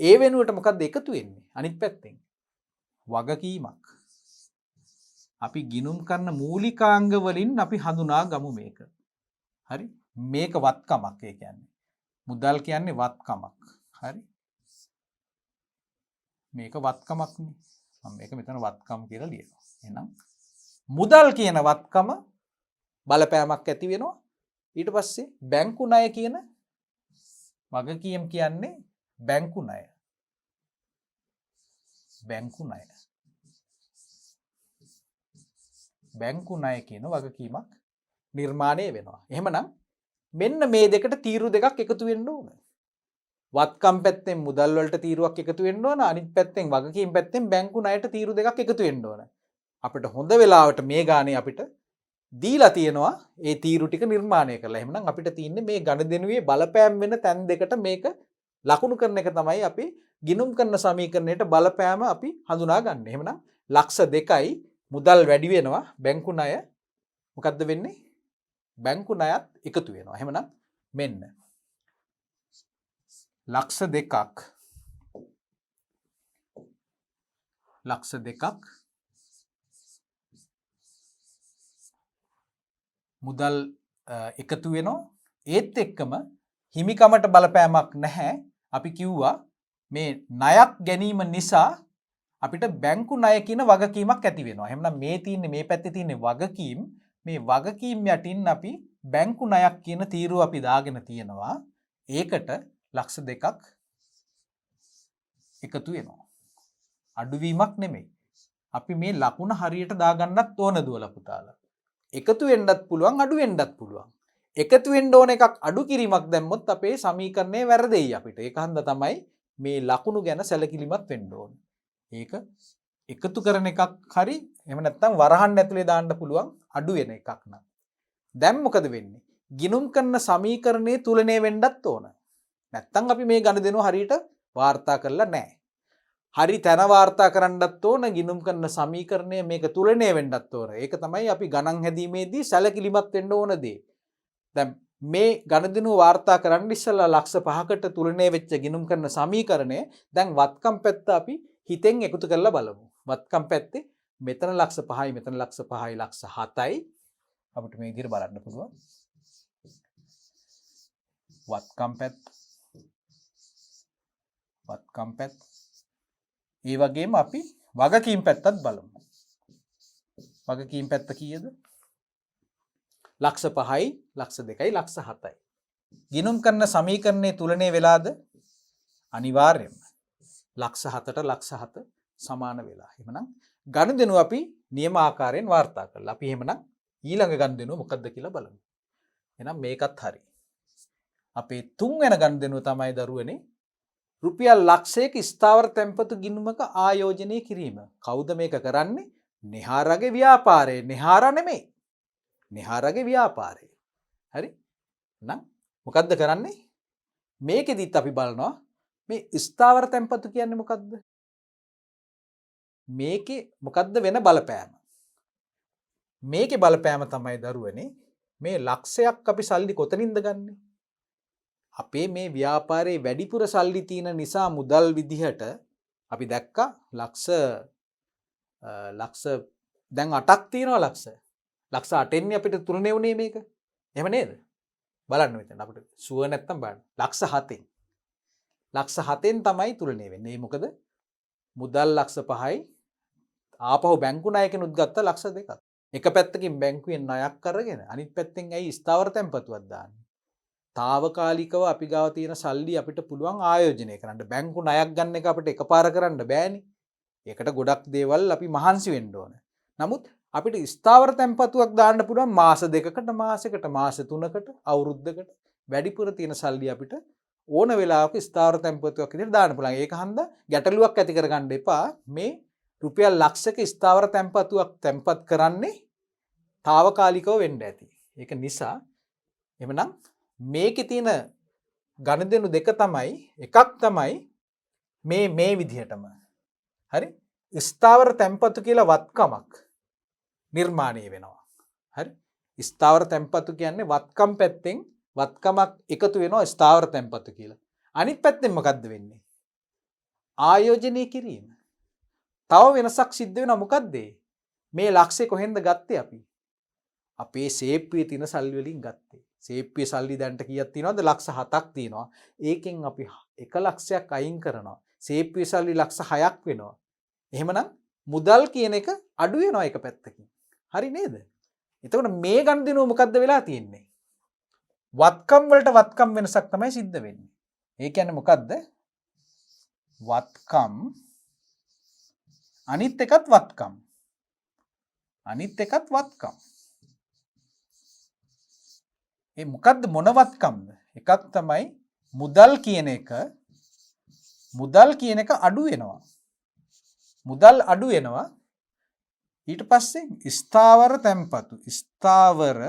Speaker 1: ඒ වෙනුවට මොකද්ද එකතු වෙන්නේ? අනිත් පැත්තෙන් වගකීමක්. අපි ගිණුම් කරන මූලිකාංග වලින් අපි හඳුනා ගමු මේක. හරි? මේක වත්කමක්. ඒ කියන්නේ මුදල් කියන්නේ වත්කමක්. හරි? මේක වත්කමක්නේ. මම මේක මෙතන වත්කම් කියලා ලියනවා. එහෙනම් මුදල් කියන වත්කම බලපෑමක් ඇති වෙනවා. ඊට පස්සේ බැංකු ණය කියන වගකීම් කියන්නේ බැංකු ණය. බැංකු ණය. බැංකු ණය කියන වගකීමක් නිර්මාණය වෙනවා. එහෙමනම් මෙන්න මේ දෙකට තීරු දෙකක් එකතු වෙන්න ඕන. වත්කම් පැත්තෙන් මුදල් වලට තීරුවක් එකතු වෙන්න ඕන. අනිත් පැත්තෙන් වගකීම් පැත්තෙන් බැංකු ණයට තීරු දෙකක් එකතු වෙන්න ඕන. අපිට හොඳ වෙලාවට මේ ගානේ අපිට දීලා තියෙනවා ඒ තීරු ටික නිර්මාණය කරලා. එහෙනම් අපිට තියෙන්නේ මේ ගණදෙනුවේ බලපෑම් වෙන තැන් දෙකට මේක ලකුණු කරන එක තමයි අපි ගිණුම් කරන සමීකරණයට බලපෑම අපි හඳුනා ගන්න. එහෙනම් ලක්ෂ 2යි මුදල් වැඩි වෙනවා බැංකු ණය මොකද්ද වෙන්නේ? බැංකු ණයත් එකතු වෙනවා. එහෙනම් මෙන්න ලක්ෂ 2ක් ලක්ෂ 2ක් මුදල් එකතු වෙනවා. ඒත් එක්කම හිමිකමට බලපෑමක් නැහැ. අපි කිව්වා මේ ණයක් ගැනීම නිසා අපිට බැංකු ණය කියන වගකීමක් ඇති වෙනවා. එහෙනම් මේ තියෙන්නේ මේ පැත්තේ තියෙන්නේ වගකීම්. මේ වගකීම් යටින් අපි බැංකු ණයක් කියන තීරුව අපි දාගෙන තියෙනවා. ඒකට ලක්ෂ 2ක් එකතු වෙනවා. අඩුවීමක් නෙමෙයි. අපි මේ ලකුණ හරියට දාගන්නත් ඕන දුවලා පුතාලා. එකතු වෙන්නත් පුළුවන් අඩු වෙන්නත් පුළුවන්. එකතු වෙන්න ඕන එකක් අඩු කිරීමක් දැම්මොත් අපේ සමීකරණය වැරදෙයි අපිට. ඒක හන්ද තමයි මේ ලකුණු ගැන සැලකිලිමත් වෙන්න ඕන. ඒක එකතු කරන එකක් හරි එහෙම නැත්නම් වරහන් ඇතුලේ දාන්න පුළුවන් අඩු වෙන එකක් නම්. දැන් මොකද වෙන්නේ? ගිණුම් කරන සමීකරණයේ තුලණය වෙන්නත් ඕන. නැත්නම් අපි මේ ගණදෙනුව හරියට වාර්තා කරලා නැහැ. හරි තැන වාර්තා කරන්නත් ඕන ගිණුම් කරන සමීකරණය මේක තුලණය වෙන්නත් ඕන. ඒක තමයි අපි ගණන් හැදීමේදී සැලකිලිමත් වෙන්න ඕන දේ. දැන් මේ ගණදෙනුව වාර්තා කරන්න ඉස්සෙල්ලා ලක්ෂ 5කට තුලණය වෙච්ච ගිණුම් කරන සමීකරණය දැන් වත්කම් පැත්ත අපි හිතෙන් එකතු කරලා බලමු. වත්කම් පැත්තේ මෙතන ලක්ෂ 5යි මෙතන ලක්ෂ 5යි ලක්ෂ 7යි අපිට මේ විදිහට බලන්න පුළුවන්. වත්කම් පැත්ත ඒ වගේම අපි වගකීම් පැත්තත් බලමු. වගකීම් පැත්ත කීයද? ලක්ෂ 5යි ලක්ෂ 2යි ලක්ෂ 7යි. ගිණුම් කරන සමීකරණයේ තුලණය වෙලාද? අනිවාර්යයෙන්ම ලක්ෂ 7ට ලක්ෂ 7 සමාන වෙලා. එහෙනම් ගණදෙනුව අපි නියම ආකාරයෙන් වාර්තා කළා. අපි එහෙමනම් ඊළඟ ගණදෙනුව මොකක්ද කියලා බලමු. එහෙනම් මේකත් හරි. අපේ තුන්වෙනි ගණදෙනුව තමයි දරුවනේ රුපියල් ලක්ෂයක ස්ථාවර තැන්පතු ගිණුමක ආයෝජනය කිරීම. කවුද මේක කරන්නේ? නිහාරගේ ව්‍යාපාරය. නිහාර නෙමෙයි. නිහාරගේ ව්‍යාපාරය. හරි? නම් මොකද්ද කරන්නේ? මේකෙදිත් අපි බලනවා මේ ස්ථාවර තැන්පතු කියන්නේ මොකද්ද? මේකේ මොකද්ද වෙන බලපෑම? මේකේ බලපෑම තමයි දරුවනේ මේ ලක්ෂයක් අපි සල්ලි කොතනින්ද ගන්නෙ? අපේ මේ ව්‍යාපාරයේ වැඩිපුර සල්ලි තියෙන නිසා මුදල් විදිහට අපි දැක්කා ලක්ෂ දැන් 8ක් තියෙනවා ලක්ෂ 8න් අපිට තුලනේ උනේ මේක. එහෙම නේද? බලන්න මෙතන අපිට සුව නැත්තම් බලන්න. ලක්ෂ 7න් තමයි තුලනේ වෙන්නේ. ඒ මොකද මුදල් ලක්ෂ 5යි ආපහු බැංකු ණයකිනුත් ගත්ත ලක්ෂ 2ක්. එක පැත්තකින් බැංකුවෙන් ණයක් අරගෙන අනිත් පැත්තෙන් ඇයි ස්ථාවර තැන්පතුවක් දාන්නේ? తాවකාලිකව අපි ගාව තියෙන සල්ලි අපිට පුළුවන් ආයෝජනය කරන්න. බැංකු ණයක් ගන්න එක අපිට එකපාර කරන්න බෑනේ. ඒකට ගොඩක් දේවල් අපි මහන්සි වෙන්න ඕන. නමුත් අපිට ස්ථාවර තැන්පතුවක් දාන්න පුළුවන් මාස 2කට, මාසයකට, මාස 3කට, අවුරුද්දකට වැඩිපුර තියෙන සල්ලි අපිට ඕන වෙලාවක ස්ථාවර තැන්පතුවක් විදිහට දාන්න පුළුවන්. ඒක හන්ද ගැටලුවක් ඇති කරගන්න එපා. මේ රුපියල් ලක්ෂයක ස්ථාවර තැන්පතුවක් තැන්පත් කරන්නේ తాවකාලිකව වෙන්න ඇති. ඒක නිසා එhmenan මේකේ තියෙන ගණදෙනු දෙක තමයි එකක් තමයි මේ විදිහටම හරි ස්ථාවර තැන්පතු කියලා වත්කමක් නිර්මාණය වෙනවා. හරි ස්ථාවර තැන්පතු කියන්නේ වත්කම් පැත්තෙන් වත්කමක් එකතු වෙනවා ස්ථාවර තැන්පතු කියලා. අනිත් පැත්තෙන් මොකද්ද වෙන්නේ? ආයෝජනය කිරීම. තව වෙනසක් සිද්ධ වෙනවා. මොකද්ද? මේ ලක්ෂය කොහෙන්ද ගත්තේ අපි? අපේ සේප්පුවේ තියෙන සල්ලි වලින් ගත්තේ. සේප්පුවේ සල්ලි දැන්ට කීයක් තියෙනවද? ලක්ෂ 7ක් තියෙනවා. ඒකෙන් අපි 1 ලක්ෂයක් අයින් කරනවා. සේප්පුවේ සල්ලි ලක්ෂ 6ක් වෙනවා. එහෙමනම් මුදල් කියන එක අඩු වෙනවා එක පැත්තකින්. හරි නේද? එතකොට මේ ගණදිනුව මොකද්ද වෙලා තියෙන්නේ? වත්කම් වලට වත්කම් වෙනසක් තමයි සිද්ධ වෙන්නේ. ඒ කියන්නේ මොකද්ද? වත්කම් අනිත් එකත් වත්කම්. අනිත් එකත් වත්කම්. ඒ මොකද්ද මොන වත්කම්ද? එකක් තමයි මුදල් කියන එක අඩු වෙනවා. මුදල් අඩු වෙනවා. ඊට පස්සේ ස්ථාවර තැන්පතු ස්ථාවර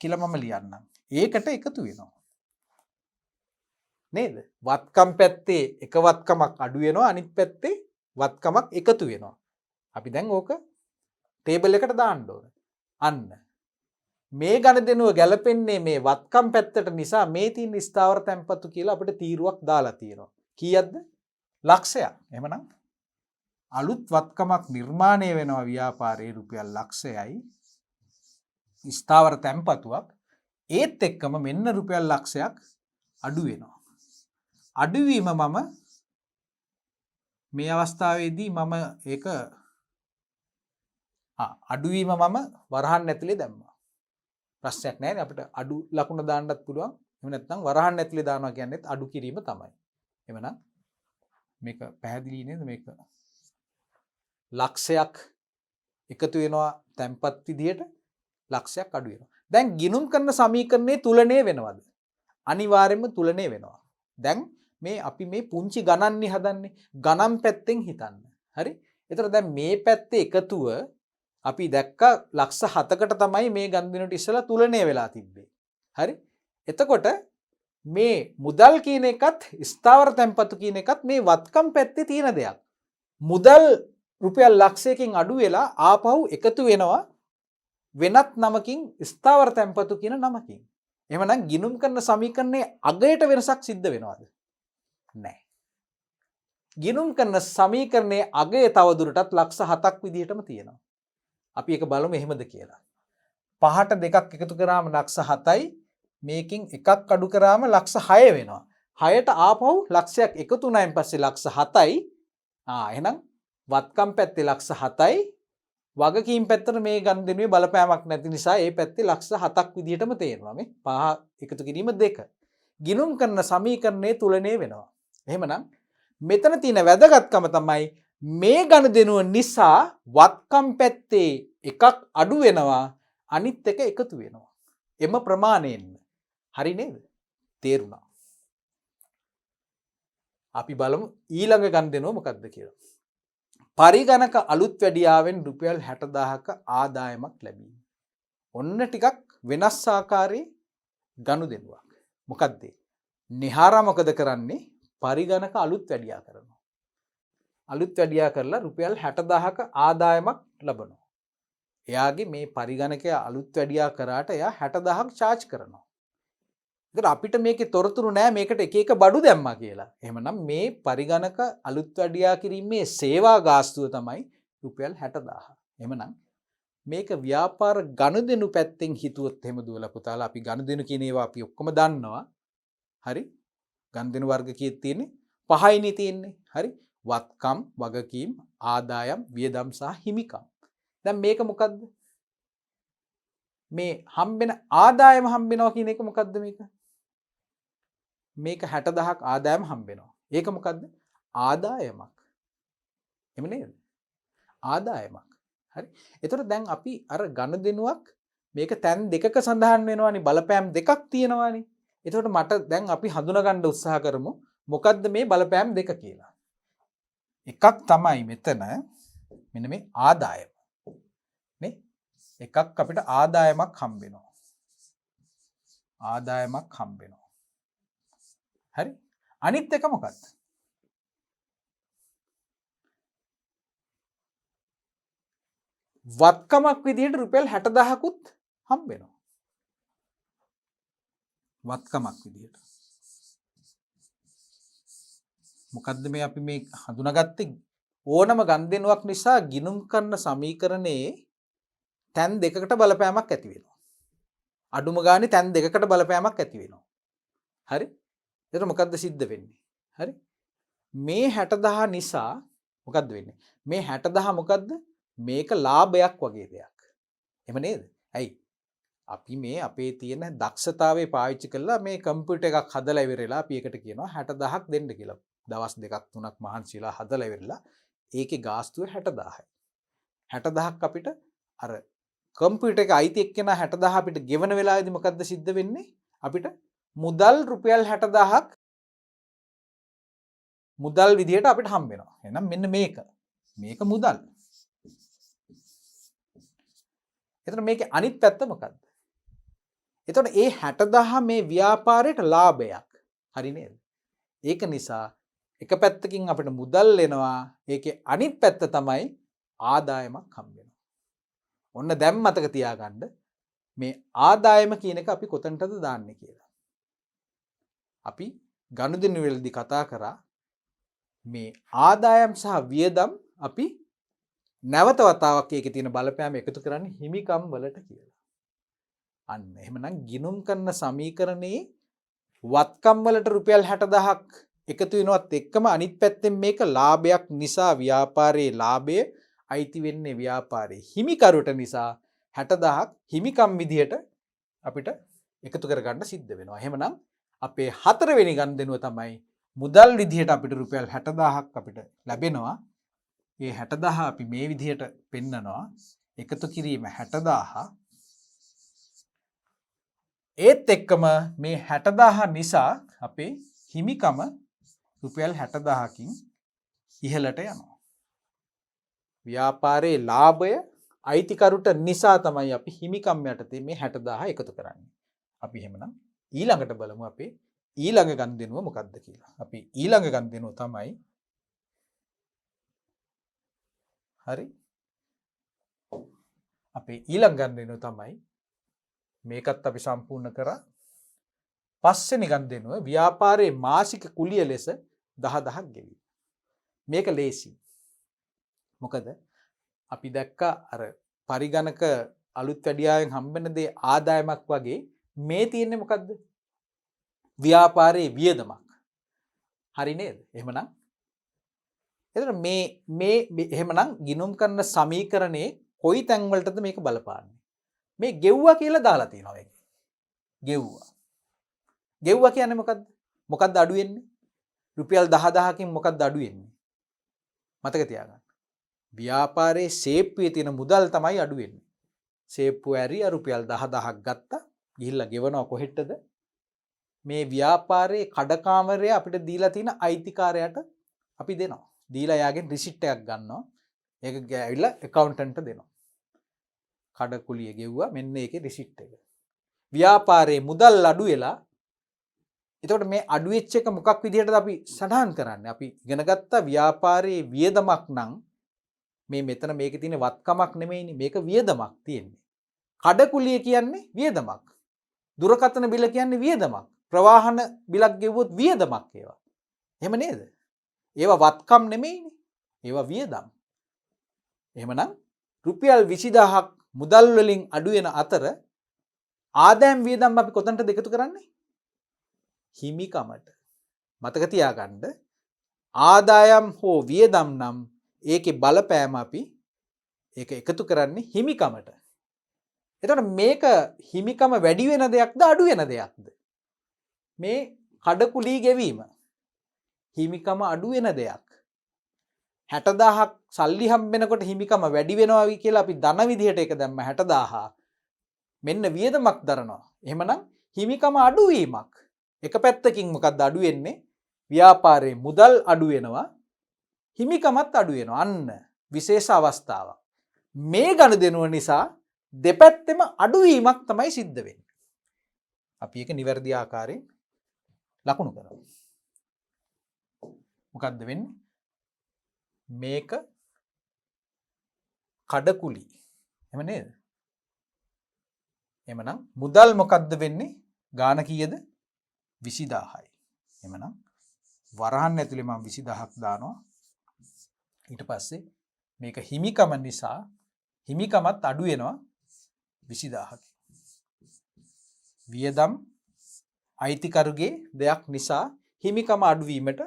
Speaker 1: කියලා මම ලියන්නම්. ඒකට එකතු වෙනවා. නේද? වත්කම් පැත්තේ එක වත්කමක් අඩු වෙනවා අනිත් පැත්තේ වත්කමක් එකතු වෙනවා. අපි දැන් ඕක ටේබල් එකට දාන්න ඕන. අන්න මේ ගණදෙනුව ගැලපෙන්නේ මේ වත්කම් පැත්තට නිසා මේ තියෙන ස්ථාවර තැන්පතු කියලා අපිට තීරුවක් දාලා තියෙනවා. කීයක්ද? ලක්ෂයක්. එහෙමනම් අලුත් වත්කමක් නිර්මාණය වෙනවා ව්‍යාපාරයේ රුපියල් ලක්ෂයයි. ස්ථාවර තැන්පතුවක් ඒත් එක්කම මෙන්න රුපියල් ලක්ෂයක් අඩු වෙනවා. අඩුවීම මම මේ අවස්ථාවේදී මම ඒක අඩුවීම මම වරහන් ඇතුලේ දැම්මා. ප්‍රශ්නයක් නැහැ නේ අපිට අඩු ලකුණ දාන්නත් පුළුවන්. එහෙම නැත්නම් වරහන් ඇතුලේ දානවා කියන්නේත් අඩු කිරීම තමයි. එhmenan මේක පැහැදිලි නේද මේක? ලක්ෂයක් එකතු වෙනවා තැන්පත් විදියට ලක්ෂයක් අඩු වෙනවා. දැන් ගිණුම් කරන සමීකරණයේ තුලණය වෙනවද? අනිවාර්යයෙන්ම තුලණය වෙනවා. දැන් මේ අපි මේ පුංචි ගණන්නේ හදන්නේ ගණන් පැත්තෙන් හිතන්න. හරි? ඒතර දැන් මේ පැත්තේ එකතුව අපි දැක්කා ලක්ෂ 7කට තමයි මේ ගණදිනුට ඉස්සලා තුලණය වෙලා තිබ්බේ. හරි? එතකොට මේ මුදල් කියන එකත් ස්ථාවර තැන්පතු කියන එකත් මේ වත්කම් පැත්තේ තියෙන දෙයක්. මුදල් රුපියල් ලක්ෂයකින් අඩු වෙලා ආපහු එකතු වෙනවා වෙනත් නමකින් ස්ථාවර තැන්පතු කියන නමකින්. එහෙමනම් ගිණුම් කරන සමීකරණයේ අගයට වෙනසක් සිද්ධ වෙනවද? නැහැ. ගිණුම් කරන සමීකරණයේ අගය තවදුරටත් ලක්ෂ 7ක් විදිහටම තියෙනවා. අපි ඒක බලමු එහෙමද කියලා. 5ට 2ක් එකතු කරාම ලක්ෂ 7යි මේකෙන් එකක් අඩු කරාම ලක්ෂ 6 වෙනවා. 6ට ආපහු ලක්ෂයක් එකතු වුණායින් පස්සේ ලක්ෂ 7යි. එහෙනම් වත්කම් පැත්තේ ලක්ෂ 7යි වගකීම් පැත්තට මේ ගණදිනුවේ බලපෑමක් නැති නිසා ඒ පැත්තේ ලක්ෂ 7ක් විදිහටම තේරෙනවා. මේ 5 එකතු කිරීම 2. ගිණුම් කරන සමීකරණයේ තුලණය වෙනවා. එහෙමනම් මෙතන තියෙන වැදගත්කම තමයි මේ ගණදෙනුව නිසා වත්කම් පැත්තේ එකක් අඩු වෙනවා අනිත් එක එකතු වෙනවා. එම ප්‍රමාණයෙන්. හරි නේද? තේරුණා. අපි බලමු ඊළඟ ගණදෙනුව මොකක්ද කියලා. පරිගණක අලුත් වැඩියාවෙන් රුපියල් 60000ක ආදායමක් ලැබීම. ඔන්න ටිකක් වෙනස් ආකාරයේ ගනුදෙනුවක්. මොකද්ද? නිහාරා මොකද කරන්නේ? පරිගණක අලුත් වැඩියා කරනවා. අලුත් වැඩියා කරලා රුපියල් 60000ක ආදායමක් ලබනවා. එයාගේ මේ පරිගණකය අලුත් වැඩියා කරාට එයා 60000ක් charge කරනවා. ඒතර අපිට මේකේ තොරතුරු නෑ මේකට එක එක බඩු දැම්මා කියලා. එහෙමනම් මේ පරිගණක අලුත් වැඩියා කිරීමේ සේවා ගාස්තුව තමයි රුපියල් 60000. එහෙමනම් මේක ව්‍යාපාර ගනුදෙනු පැත්තෙන් හිතුවොත් එහෙම දුවලා පුතාලා අපි ගනුදෙනු කියන ඒවා අපි ඔක්කොම දන්නවා. හරි? ගනුදෙනු වර්ග කීයක් තියෙන්නේ? 5යිනේ තියෙන්නේ. හරි? වත්කම්, වගකීම්, ආදායම්, වියදම් සහ හිමිකම්. දැන් මේක මොකද්ද? මේ හම්බෙන ආදායම හම්බෙනවා කියන එක මොකද්ද මේක? මේක 60000ක් ආදායම හම්බෙනවා. ඒක මොකද්ද? ආදායමක්. එහෙම නේද? ආදායමක්. හරි. එතකොට දැන් අපි අර ගණදෙනුවක් මේක තැන් දෙකක සඳහන් වෙනවානේ බලපෑම් දෙකක් තියෙනවානේ. එතකොට මට දැන් අපි හඳුනා ගන්න උත්සාහ කරමු මොකද්ද මේ බලපෑම් දෙක කියලා. එකක් තමයි මෙතන මෙන්න මේ ආදායම. නේ? එකක් අපිට ආදායමක් හම්බ වෙනවා. ආදායමක් හම්බ වෙනවා. හරි? අනිත් එක මොකක්ද? වත්කමක් විදිහට රුපියල් 60000කුත් හම්බ වෙනවා. වත්කමක් විදිහට. මොකද්ද මේ අපි මේ හඳුනාගත්තේ ඕනම ගණදෙනුවක් නිසා ගිණුම් කරන සමීකරණයේ තැන් දෙකකට බලපෑමක් ඇති වෙනවා. අඩුම ගානේ තැන් දෙකකට බලපෑමක් ඇති වෙනවා. හරි? එතකොට මොකද්ද සිද්ධ වෙන්නේ? හරි? මේ 60000 නිසා මොකද්ද වෙන්නේ? මේ 60000 මොකද්ද? මේක ලාභයක් වගේ දෙයක්. එහෙම නේද? ඇයි? අපි මේ අපේ තියෙන දක්ෂතාවය පාවිච්චි කරලා මේ කම්පියුටර් එකක් හදලා ඉවරලා අපි එකට කියනවා 60000ක් දෙන්න කියලා. දවස් දෙකක් තුනක් මහන්සිලා හදලා ඉවරලා ඒකේ ගාස්තුව 60000යි. 60000ක් අපිට අර කම්පියුටර් එක අයිති එක්කෙනා 60000 අපිට ගෙවන වෙලාවේදී මොකද්ද සිද්ධ වෙන්නේ? අපිට මුදල් රුපියල් 60000ක් මුදල් විදියට අපිට හම්බ වෙනවා. එහෙනම් මෙන්න මේක. මේක මුදල්. එතකොට මේකේ අනිත් පැත්ත මොකද්ද? එතකොට ඒ 60000 මේ ව්‍යාපාරයට ලාභයක්. හරි නේද? ඒක නිසා එක පැත්තකින් අපිට මුදල් එනවා. ඒකේ අනිත් පැත්ත තමයි ආදායමක් හම්බ වෙනවා. ඔන්න දැන් මතක තියාගන්න මේ ආදායම කියන එක අපි කොතනටද දාන්නේ කියලා. අපි ගනුදෙනු වලදී කතා කරා මේ ආදායම් සහ වියදම් අපි නැවත වතාවක් ඒකේ තියෙන බලපෑම එකතු කරන්නේ හිමිකම් වලට කියලා. අන්න එහෙමනම් ගිණුම් කරන සමීකරණයේ වත්කම් වලට රුපියල් 60000ක් එකතු වෙනවත් එක්කම අනිත් පැත්තෙන් මේක ලාභයක් නිසා ව්‍යාපාරයේ ලාභය අයිති වෙන්නේ ව්‍යාපාරයේ හිමිකරුට නිසා 60000ක් හිමිකම් විදියට අපිට එකතු කරගන්න සිද්ධ වෙනවා. එහෙමනම් අපේ හතරවෙනි ගනුදෙනුව තමයි මුදල් විදියට අපිට රුපියල් 60000ක් අපිට ලැබෙනවා. මේ 60000 අපි මේ විදියට පෙන්නනවා. එකතු කිරීම 60000. ඒත් එක්කම මේ 60000 නිසා අපේ හිමිකම රුපියල් 60000කින් ඉහළට යනවා. ව්‍යාපාරයේ ලාභය අයිතිකරුට නිසා තමයි අපි හිමිකම් යටතේ මේ 60000 එකතු කරන්නේ. අපි එහෙමනම් ඊළඟට බලමු අපේ ඊළඟ ගනුදෙනුව මොකක්ද කියලා. අපි ඊළඟ ගනුදෙනුව තමයි හරි. අපේ ඊළඟ ගනුදෙනුව තමයි මේකත් අපි සම්පූර්ණ කරා. පස්වෙනි ගනුදෙනුව ව්‍යාපාරයේ මාසික කුලිය ලෙස 10000ක් ගෙවීම. මේක ලේසි. මොකද අපි දැක්කා අර පරිගණක අලුත් වැඩියාවෙන් හම්බෙන දේ ආදායමක් වගේ මේ තියෙන්නේ මොකද්ද? ව්‍යාපාරයේ වියදමක්. හරි නේද? එහෙමනම් එතන මේ එහෙමනම් ගිණුම් කරන සමීකරණේ කොයි තැන් වලටද මේක බලපාන්නේ? මේ ගෙව්වා කියලා දාලා තියෙනවා මේකේ. ගෙව්වා. ගෙව්වා කියන්නේ මොකද්ද? මොකද්ද අඩු වෙන්නේ? රුපියල් 10000කින් මොකද්ද අඩු වෙන්නේ? මතක තියාගන්න. ව්‍යාපාරයේ සේප්පුවේ තියෙන මුදල් තමයි අඩු වෙන්නේ. සේප්පුව ඇරියා රුපියල් 10000ක් ගත්තා. ගිහිල්ලා ගෙවනවා කොහෙටද? මේ ව්‍යාපාරයේ කඩකාමරය අපිට දීලා තියෙන අයිතිකාරයට අපි දෙනවා. දීලා යාගෙන් රිසිට් එකක් ගන්නවා. ඒක ගෑවිලා ඇකවුන්ටන්ට් දෙනවා. කඩකුලිය ගෙව්වා මෙන්න ඒකේ රිසිට් එක. ව්‍යාපාරයේ මුදල් අඩු වෙලා එතකොට මේ අඩු වෙච්ච එක මොකක් විදිහටද අපි සටහන් කරන්නේ? අපි ඉගෙන ගත්ත ව්‍යාපාරයේ වියදමක් නම් මේ මෙතන මේකේ තියෙන වත්කමක් නෙමෙයිනේ මේක වියදමක් තියෙන්නේ. කඩකුලිය කියන්නේ වියදමක්. දුරකථන බිල කියන්නේ වියදමක්. ප්‍රවාහන බිලක් ගෙවුවොත් වියදමක් ඒවා. එහෙම නේද? ඒවා වත්කම් නෙමෙයිනේ. ඒවා වියදම්. එහෙමනම් රුපියල් 20000ක් මුදල් වලින් අඩු වෙන අතර ආදායම් වියදම් අපි කොතනටද එකතු කරන්නේ? හිමිකමට. මතක තියාගන්න ආදායම් හෝ වියදම් නම් ඒකේ බලපෑම අපි ඒක එකතු කරන්නේ හිමිකමට. එතකොට මේක හිමිකම වැඩි වෙන දෙයක්ද අඩු වෙන දෙයක්ද? මේ කඩකුලී ගෙවීම හිමිකම අඩු වෙන දෙයක්. 60000ක් සල්ලි හම්බෙනකොට හිමිකම වැඩි වෙනවා කියලා අපි ධන විදිහට ඒක දැම්ම 60000. මෙන්න වියදමක් දරනවා. එහෙමනම් හිමිකම අඩු වීමක්. එක පැත්තකින් මොකක්ද අඩු වෙන්නේ? ව්‍යාපාරයේ මුදල් අඩු වෙනවා. හිමිකමත් අඩු වෙනවා. අන්න විශේෂ අවස්ථාවක්. මේ ගනුදෙනුව නිසා දෙපැත්තෙම අඩුවීමක් තමයි සිද්ධ වෙන්නේ. අපි ඒක නිවැරදි ආකාරයෙන් ලකුණු කරමු. මොකද්ද වෙන්නේ? මේක කඩකුලි. එහෙම නේද? එහෙමනම් මුදල් මොකද්ද වෙන්නේ? ගාන කීයද? 20000යි. එහෙමනම් වරහන් ඇතුලේ මම 20000ක් දානවා. ඊට පස්සේ මේක හිමිකම නිසා හිමිකමත් අඩු වෙනවා 20000ක්. වියදම් අයිතිකරුගේ දෙයක් නිසා හිමිකම අඩු වීමට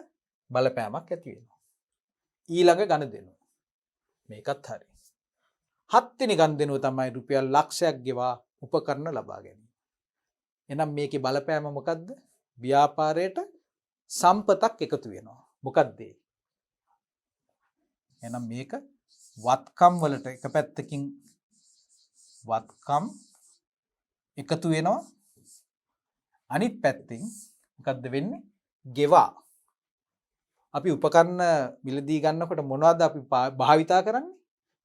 Speaker 1: බලපෑමක් ඇති වෙනවා. ඊළඟ ගනුදෙනුව. මේකත් හරි. 7 වෙනි ගනුදෙනුව තමයි රුපියල් ලක්ෂයක් ගෙවා උපකරණ ලබා ගැනීම. එහෙනම් මේකේ බලපෑම මොකද්ද? ව්‍යාපාරයට සම්පතක් එකතු වෙනවා. මොකක්ද ඒ? එහෙනම් මේක වත්කම් වලට එක පැත්තකින් වත්කම් එකතු වෙනවා. අනිත් පැත්තෙන් මොකද්ද වෙන්නේ? ගෙවා. අපි උපකරණ මිලදී ගන්නකොට මොනවද අපි භාවිතා කරන්නේ?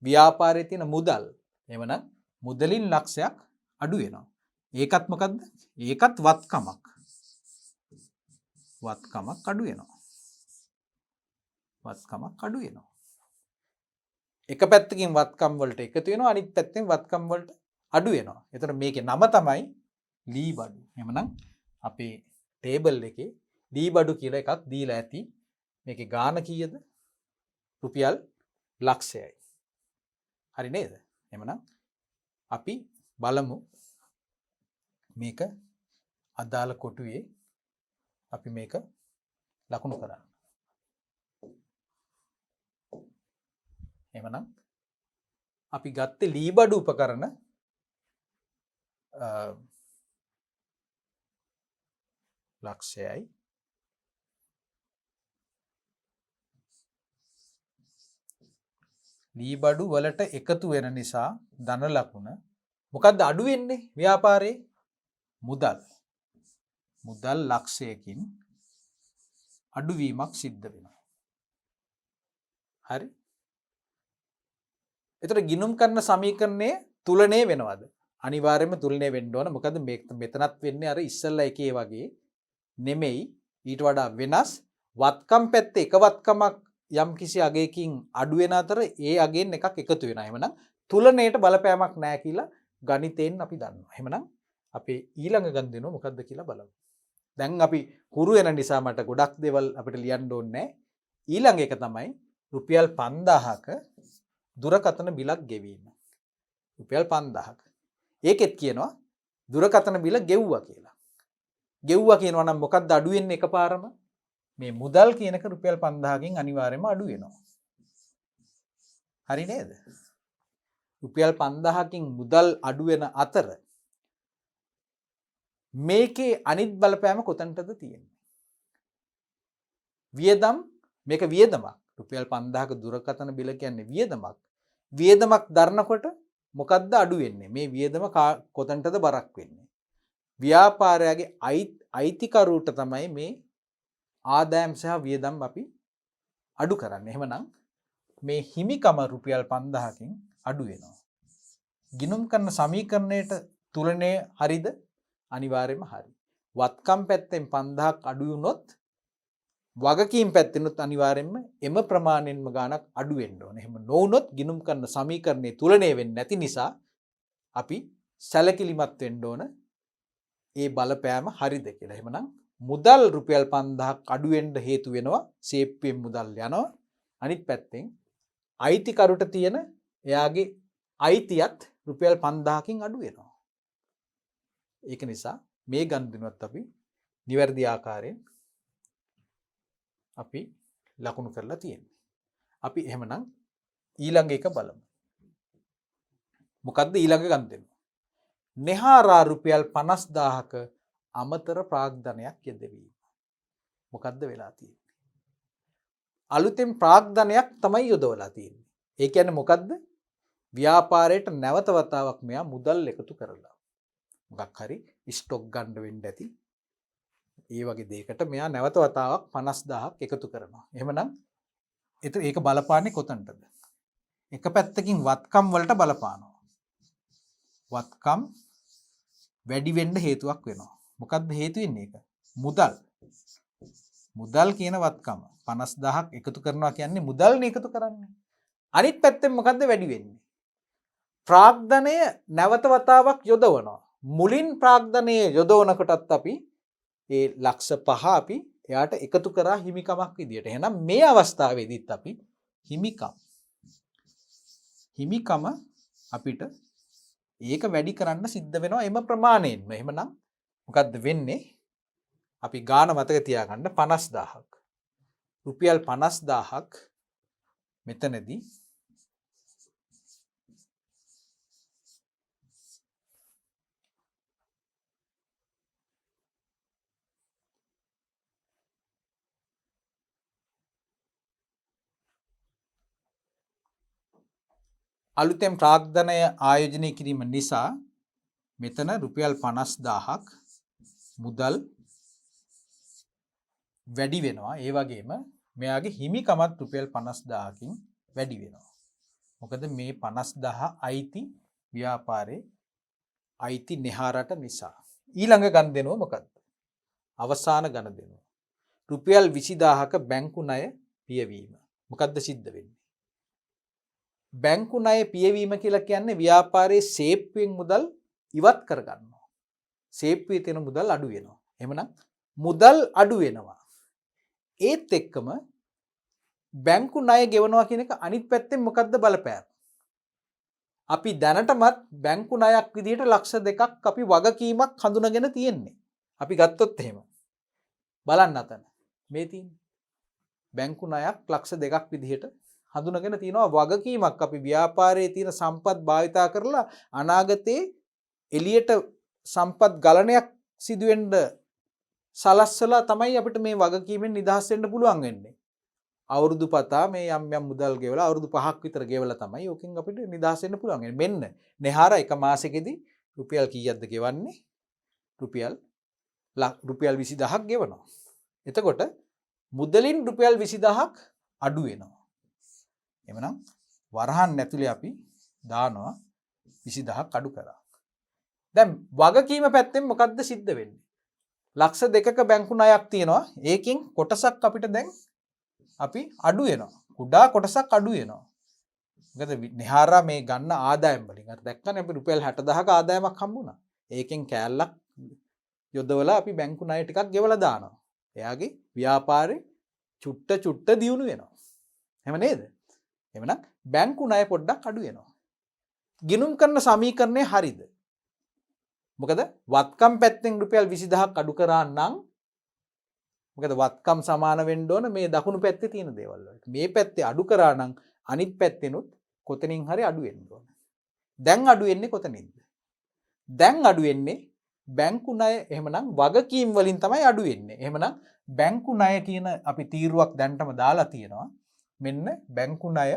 Speaker 1: ව්‍යාපාරයේ තියෙන මුදල්. එහෙමනම් මුදලින් ලක්ෂයක් අඩු වෙනවා. ඒකත් මොකද්ද? ඒකත් වත්කමක්. වත්කමක් අඩු වෙනවා. වත්කමක් අඩු වෙනවා. එක පැත්තකින් වත්කම් වලට එකතු වෙනවා අනිත් පැත්තෙන් වත්කම් වලට අඩු වෙනවා. එතකොට මේකේ නම තමයි ලී බඩු. එහෙමනම් අපේ ටේබල් එකේ ලී බඩු කියලා එකක් දීලා ඇති. මේකේ ගාන කීයද? රුපියල් ලක්ෂයයි. හරි නේද? එහෙමනම් අපි බලමු මේක අදාළ කොටුවේ අපි මේක ලකුණු කරන්න. එමනම් අපි ගත්තේ ලී බඩු උපකරණ ලක්ෂයයි ලී බඩු වලට එකතු වෙන නිසා ධන ලකුණ මොකක්ද අඩු වෙන්නේ ව්‍යාපාරයේ මුදල් ලක්ෂයකින් අඩුවීමක් සිද්ධ වෙනවා. හරි. එතකොට ගිණුම් කරන සමීකරණයේ තුලණය වෙනවද? අනිවාර්යයෙන්ම තුලණය වෙන්න ඕන. මොකද මෙතනත් වෙන්නේ අර ඉස්සල්ලා එකේ වගේ නෙමෙයි, ඊට වඩා වෙනස්. වත්කම් පැත්තේ එක වත්කමක් යම් කිසි අගයකින් අඩු වෙන අතර ඒ අගෙන් එකක් එකතු වෙනවා. එහෙමනම් තුලණයට බලපෑමක් නැහැ කියලා ගණිතයෙන් අපි දන්නවා. එහෙමනම් අපේ ඊළඟ ගණන් මොකක්ද කියලා බලමු. දැන් අපි හුරු වෙන නිසා මට ගොඩක් දේවල් අපිට ලියන්න ඕනේ නැහැ. ඊළඟ එක තමයි රුපියල් 5000ක දුරකථන බිලක් ගෙවීම. රුපියල් 5000ක. ඒකෙත් කියනවා දුරකථන බිල ගෙව්වා කියලා. ගෙව්වා කියනවා නම් මොකක්ද අඩු වෙන්නේ එකපාරම? මේ මුදල් කියනක රුපියල් 5000කින් අනිවාර්යයෙන්ම අඩු වෙනවා. හරි නේද? රුපියල් 5000කින් මුදල් අඩු වෙන අතර මේකේ අනිත් බලපෑම කොතනටද තියෙන්නේ? වියදම්, මේක වියදමක්. රුපියල් 5000ක දුරකථන බිල කියන්නේ වියදමක්. වියදමක් දරනකොට මොකද්ද අඩු වෙන්නේ? මේ වියදම කොතනටද බරක් වෙන්නේ? ව්‍යාපාරයේ අයිතිකරුට තමයි මේ ආදායම් සහ වියදම් අපි අඩු කරන්නේ. එහෙමනම් මේ හිමිකම රුපියල් 5000කින් අඩු වෙනවා. ගිණුම් කරන සමීකරණයට තුලණය හරිද? අනිවාර්යයෙන්ම හරි. වත්කම් පැත්තෙන් 5000ක් අඩු වුණොත් වගකීම් පැත්තෙනුත් අනිවාර්යයෙන්ම එම ප්‍රමාණයෙන්ම ගාණක් අඩු වෙන්න ඕනේ. එහෙම නොවුනොත් ගිණුම් කරන සමීකරණයේ තුලණය වෙන්නේ නැති නිසා අපි සැලකිලිමත් වෙන්න ඕන ඒ බලපෑම හරිද කියලා. එහෙමනම් මුදල් රුපියල් 5000ක් අඩු වෙන්න හේතු වෙනවා. සේප්පුවෙන් මුදල් යනවා. අනිත් පැත්තෙන් අයිතිකරුට තියෙන එයාගේ අයිතියත් රුපියල් 5000කින් අඩු වෙනවා. ඒක නිසා මේ ගණනුවත් අපි නිවැරදි ආකාරයෙන් අපි ලකුණු කරලා තියෙනවා. අපි එහෙමනම් ඊළඟ එක බලමු. මොකද්ද ඊළඟ ගණන? නෙහාරා රුපියල් 50000ක අමතර ප්‍රාග්ධනයක් යෙදවීම. මොකද්ද වෙලා තියෙන්නේ? අලුතෙන් ප්‍රාග්ධනයක් තමයි යොදවලා තියෙන්නේ. ඒ කියන්නේ මොකද්ද? ව්‍යාපාරයට නැවත වතාවක් මෙයා මුදල් එකතු කරලා මොකක් හරි ස්ටොක් ගන්න වෙන්න ඇති. ඒ වගේ දෙයකට මෙයා නැවත වතාවක් 50000ක් එකතු කරනවා. එහෙමනම් ඒක බලපාන්නේ කොතනටද? එක පැත්තකින් වත්කම් වලට බලපානවා. වත්කම් වැඩි වෙන්න හේතුවක් වෙනවා. මොකක්ද හේතු වෙන්නේ ඒක? මුදල් කියන වත්කම 50000ක් එකතු කරනවා කියන්නේ මුදල්නේ එකතු කරන්නේ. අනිත් පැත්තෙන් මොකද්ද වැඩි වෙන්නේ? ප්‍රාග්ධනය නැවත වතාවක් යොදවනවා. මුලින් ප්‍රාග්ධනයේ යොදවනකොටත් අපි ඒ ලක්ෂ 5 අපි එයාට එකතු කරා හිමිකමක් විදියට. එහෙනම් මේ අවස්ථාවේදීත් අපි හිමිකම අපිට ඒක වැඩි කරන්න සිද්ධ වෙනවා එම ප්‍රමාණයෙන්ම. එහෙමනම් මොකද්ද වෙන්නේ? අපි ගාන මතක තියාගන්න 50000ක්. රුපියල් 50000ක් මෙතනදී අලුතෙන් ප්‍රාග්ධනය ආයෝජනය කිරීම නිසා මෙතන රුපියල් 50000ක් මුදල් වැඩි වෙනවා. ඒ වගේම මෙයාගේ හිමිකමත් රුපියල් 50000කින් වැඩි වෙනවා. මොකද මේ 50000 අයිති ව්‍යාපාරේ අයිති නෙහාරට නිසා. ඊළඟ ගණදෙනුව මොකක්ද? අවසාන ගණදෙනුව. රුපියල් 20000ක බැංකු ණය පියවීම. මොකක්ද සිද්ධ වෙන්නේ? බැංකු ණය පියවීම කියලා කියන්නේ ව්‍යාපාරයේ සේප්පුවෙන් මුදල් ඉවත් කරගන්නවා. සේප්පුවේ තියෙන මුදල් අඩු වෙනවා. එහෙමනම් මුදල් අඩු වෙනවා. ඒත් එක්කම බැංකු ණය ගෙවනවා කියන එක අනිත් පැත්තෙන් මොකද්ද බලපෑම? අපි දැනටමත් බැංකු ණයක් විදිහට ලක්ෂ 2ක් අපි වගකීමක් හඳුනගෙන තියෙන්නේ. අපි ගත්තොත් එහෙම. බලන්න අතන. මේ තියෙන්නේ. බැංකු ණයක් ලක්ෂ 2ක් විදිහට හඳුනගෙන තියෙනවා වගකීමක් අපි ව්‍යාපාරයේ තියෙන සම්පත් භාවිතා කරලා අනාගතේ එළියට සම්පත් ගලණයක් සිදුවෙන්න සලස්සලා තමයි අපිට මේ වගකීමෙන් නිදහස් වෙන්න පුළුවන් වෙන්නේ. අවුරුදු පතා මේ යම් යම් මුදල් ගෙවලා අවුරුදු 5ක් විතර ගෙවලා තමයි ඕකෙන් අපිට නිදහස් වෙන්න පුළුවන් වෙන්නේ. මෙන්න නෙහාර එක මාසෙකදී රුපියල් කීයක්ද ගෙවන්නේ? රුපියල් 20000ක් ගෙවනවා. එතකොට මුදලින් රුපියල් 20000ක් අඩු වෙනවා. එමනම් වරහන් ඇතුලේ අපි දානවා 20000ක් අඩු කරා. දැන් වගකීම පැත්තෙන් මොකද්ද සිද්ධ වෙන්නේ? ලක්ෂ 2ක බැංකු ණයක් තියෙනවා. ඒකෙන් කොටසක් අපිට දැන් අපි අඩු වෙනවා. කුඩා කොටසක් අඩු වෙනවා. මොකද නිහාරා මේ ගන්න ආදායම් වලින් අර දැක්කනේ අපි රුපියල් 60000ක ආදායමක් හම්බුණා. ඒකෙන් කෑල්ලක් යොදවලා අපි බැංකු ණය ටිකක් ගෙවලා දානවා. එයාගේ ව්‍යාපාරේ චුට්ට දියුණු වෙනවා. එහෙම නේද? එහෙනම් බැංකු ණය පොඩ්ඩක් අඩු වෙනවා. ගිණුම් කරන සමීකරණය හරිද? මොකද වත්කම් පැත්තෙන් රුපියල් 20000ක් අඩු කරා නම් මොකද වත්කම් සමාන වෙන්න ඕන මේ දකුණු පැත්තේ තියෙන දේවල් වලට. මේ පැත්තේ අඩු කරා නම් අනිත් පැත්තෙනුත් කොතනින් හරි අඩු වෙන්න ඕන. දැන් අඩු වෙන්නේ කොතනින්ද? දැන් අඩු වෙන්නේ බැංකු ණය එහෙමනම් වගකීම් වලින් තමයි අඩු වෙන්නේ. එහෙමනම් බැංකු ණය කියන අපි තීරුවක් දැන්ටම දාලා තියෙනවා. මෙන්න බැංකු ණය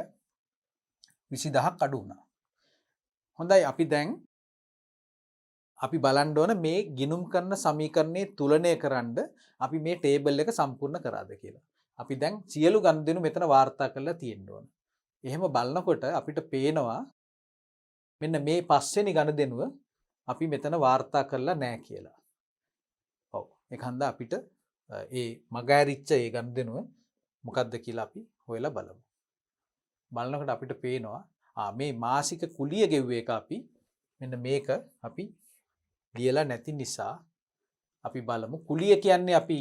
Speaker 1: 20000ක් අඩු වුණා. හොඳයි අපි දැන් අපි බලන්න ඕන මේ ගිණුම් කරන සමීකරණේ තුලනය කරන්න අපි මේ ටේබල් එක සම්පූර්ණ කරාද කියලා. අපි දැන් සියලු ගනුදෙනු මෙතන වාර්තා කරලා තියෙන්න ඕන. එහෙම බලනකොට අපිට පේනවා මෙන්න මේ පස්වෙනි ගනුදෙනුව අපි මෙතන වාර්තා කරලා නැහැ කියලා. ඔව්. ඒක හන්ද අපිට ඒ මගහැරිච්ච ඒ ගනුදෙනුව මොකක්ද කියලා අපි හොයලා බලමු. බලනකොට අපිට පේනවා මේ මාසික කුලිය ගෙව්වේ එක අපි මෙන්න මේක අපි ලියලා නැති නිසා අපි බලමු කුලිය කියන්නේ අපි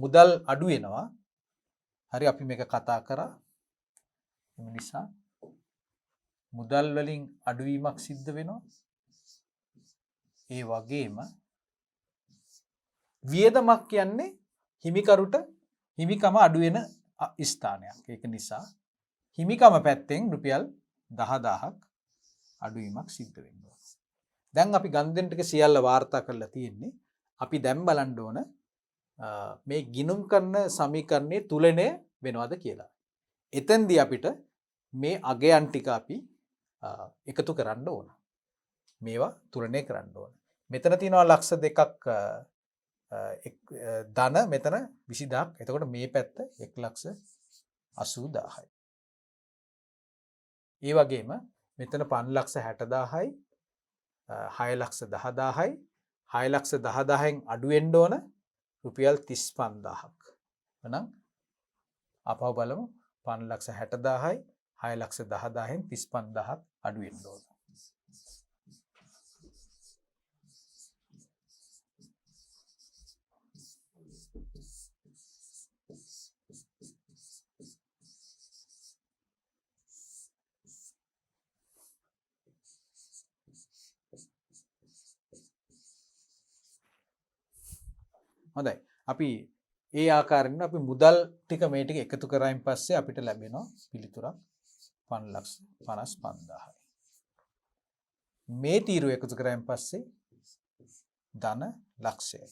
Speaker 1: මුදල් අඩු වෙනවා. හරි අපි මේක කතා කරා. ඒ නිසා මුදල් වලින් අඩුවීමක් සිද්ධ වෙනවා. ඒ වගේම වියදමක් කියන්නේ හිමිකරුට හිමිකම අඩු වෙන ස්ථානයක්. ඒක නිසා හිමිකම පැත්තෙන් රුපියල් 10000ක් අඩුවීමක් සිද්ධ වෙනවා. දැන් අපි ගනුදෙනු ටික සියල්ල වාර්තා කරලා තියෙන්නේ. අපි දැන් බලන්න ඕන මේ ගිණුම් කරන සමීකරණයේ තුලනය වෙනවද කියලා. එතෙන්දී අපිට මේ අගයන් ටික අපි එකතු කරන්න ඕන. මේවා තුලනය කරන්න ඕන. මෙතන තියෙනවා ලක්ෂ 2ක් ධන මෙතන 20000ක්. එතකොට මේ පැත්ත 1,80,000යි. ඒ වගේම මෙතන 5,60,000යි 6,10,000යි 6,10,000න් අඩු වෙන්න ඕන රුපියල් 35,000ක්. එහෙනම් අපව බලමු 5,60,000යි 6,10,000න් 35,000ක් අඩු වෙන්න ඕන. හොඳයි. අපි ඒ ආකාරයෙන් අපි මුදල් ටික මේ ටික එකතු කරායින් පස්සේ අපිට ලැබෙනවා පිළිතුරක් 5,55,000යි. මේ තීරුව එකතු කරායින් පස්සේ ධන ලක්ෂයයි.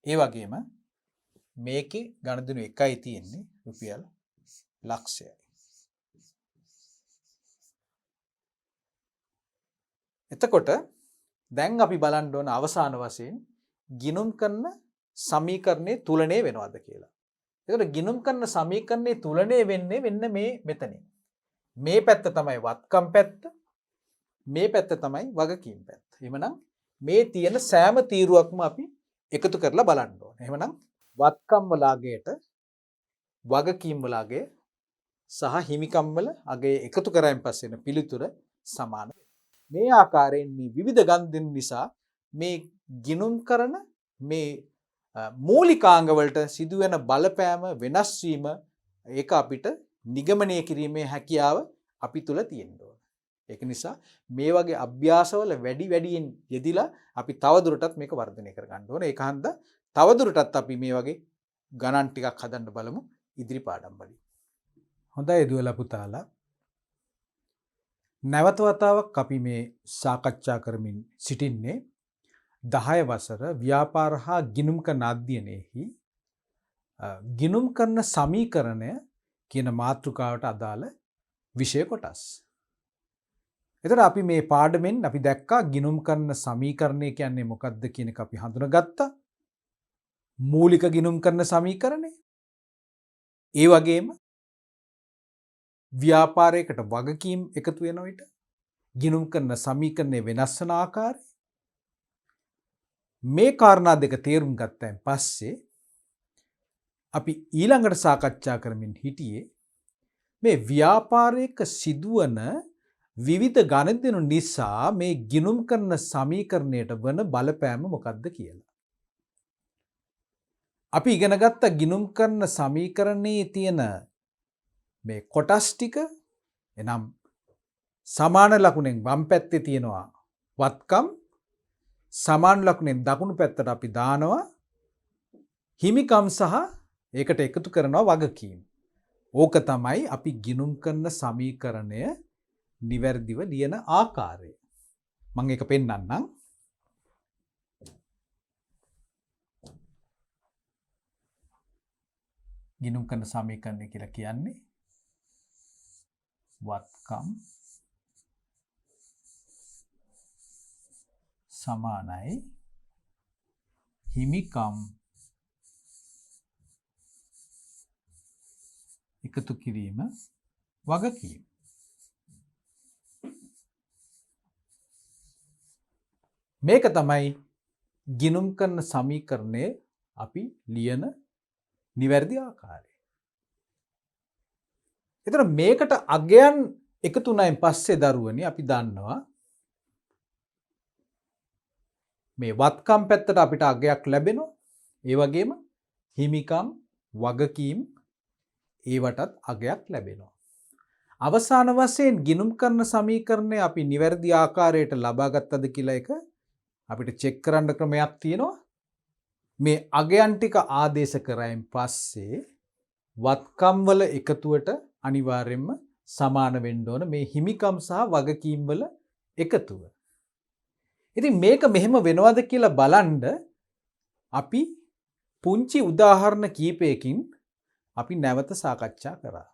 Speaker 1: ඒ වගේම මේකේ ගණදෙනු එකයි තියෙන්නේ රුපියල් ලක්ෂයයි. එතකොට දැන් අපි බලන්න ඕන අවසාන වශයෙන් ගිණුම් කරන සමීකරණයේ තුලනය වෙනවද කියලා. ඒකට ගිණුම් කරන සමීකරණයේ තුලනය වෙන්නේ මෙන්න මේ මෙතනින්. මේ පැත්ත තමයි වත්කම් පැත්ත. මේ පැත්ත තමයි වගකීම් පැත්ත. එහෙමනම් මේ තියෙන සෑම තීරුවක්ම අපි එකතු කරලා බලන්න ඕනේ. එහෙමනම් වත්කම් වල අගයට වගකීම් වල අගය සහ හිමිකම් වල අගය එකතු කරායින් පස්සේ එන පිළිතුර සමාන. මේ ආකාරයෙන් මේ විවිධ ගනුදෙනු නිසා මේ ගිණුම් කරන මේ මූලිකාංග වලට සිදුවෙන බලපෑම වෙනස් වීම ඒක අපිට නිගමනය කිරීමේ හැකියාව අපි තුල තියෙන්න ඕන. ඒක නිසා මේ වගේ අභ්‍යාසවල වැඩියෙන් යෙදිලා අපි තවදුරටත් මේක වර්ධනය කර ගන්න ඕන. ඒක හන්ද තවදුරටත් අපි මේ වගේ ගණන් ටිකක් හදන්න බලමු ඉදිරි පාඩම් වලින්. හොඳයි දුවලා පුතාලා. නැවත වතාවක් අපි මේ සාකච්ඡා කරමින් සිටින්නේ 10 වසර ව්‍යාපාර හා ගිණුම් කරන අධ්‍යයනයේහි ගිණුම් කරන සමීකරණය කියන මාතෘකාවට අදාළ විෂය කොටස්. එතකොට අපි මේ පාඩමෙන් අපි දැක්කා ගිණුම් කරන සමීකරණය කියන්නේ මොකක්ද කියන එක අපි හඳුනගත්තා. මූලික ගිණුම් කරන සමීකරණය. ඒ වගේම ව්‍යාපාරයකට වගකීම් එකතු වෙන විට ගිණුම් කරන සමීකරණයේ වෙනස් වන ආකාරය. මේ කාරණා දෙක තේරුම් ගත්තයින් පස්සේ අපි ඊළඟට සාකච්ඡා කරමින් හිටියේ මේ ව්‍යාපාරයක සිදුවන විවිධ ගණිතනු නිසා මේ ගිණුම් කරන සමීකරණයට වන බලපෑම මොකක්ද කියලා. අපි ඉගෙන ගත්ත ගිණුම් කරන සමීකරණයේ තියෙන මේ කොටස් ටික එනම් සමාන ලකුණෙන් වම් පැත්තේ තියෙනවා වත්කම්, සමාන ලකුණෙන් දකුණු පැත්තට අපි දානවා හිමිකම් සහ ඒකට එකතු කරනවා වගකීම්. ඕක තමයි අපි ගිණුම් කරන සමීකරණය නිවැරදිව ලියන ආකාරය. මම ඒක පෙන්නන්නම්. ගිණුම් කරන සමීකරණය කියලා කියන්නේ වත්කම් සමානයි හිමිකම් එකතු කිරීම වගකීම්. මේක තමයි ගිණුම් කරන සමීකරණය අපි ලියන නිවැරදි ආකාරය. එතන මේකට අගයන් එකතු වුණායින් පස්සේ දරුවනි අපි දන්නවා මේ වත්කම් පැත්තට අපිට අගයක් ලැබෙනවා. ඒ වගේම හිමිකම් වගකීම් ඒවටත් අගයක් ලැබෙනවා. අවසාන වශයෙන් ගිණුම් කරන සමීකරණය අපි නිවැරදි ආකාරයට ලබා ගත්තද කියලා එක අපිට චෙක් කරන්න ක්‍රමයක් තියෙනවා. මේ අගයන් ටික ආදේශ කරයින් පස්සේ වත්කම් වල එකතුවට අනිවාර්යයෙන්ම සමාන වෙන්න ඕන මේ හිමිකම් සහ වගකීම් වල එකතුව. ඉතින් මේක මෙහෙම වෙනවද කියලා බලන්න අපි පුංචි උදාහරණ කීපයකින් අපි නැවත සාකච්ඡා කරා.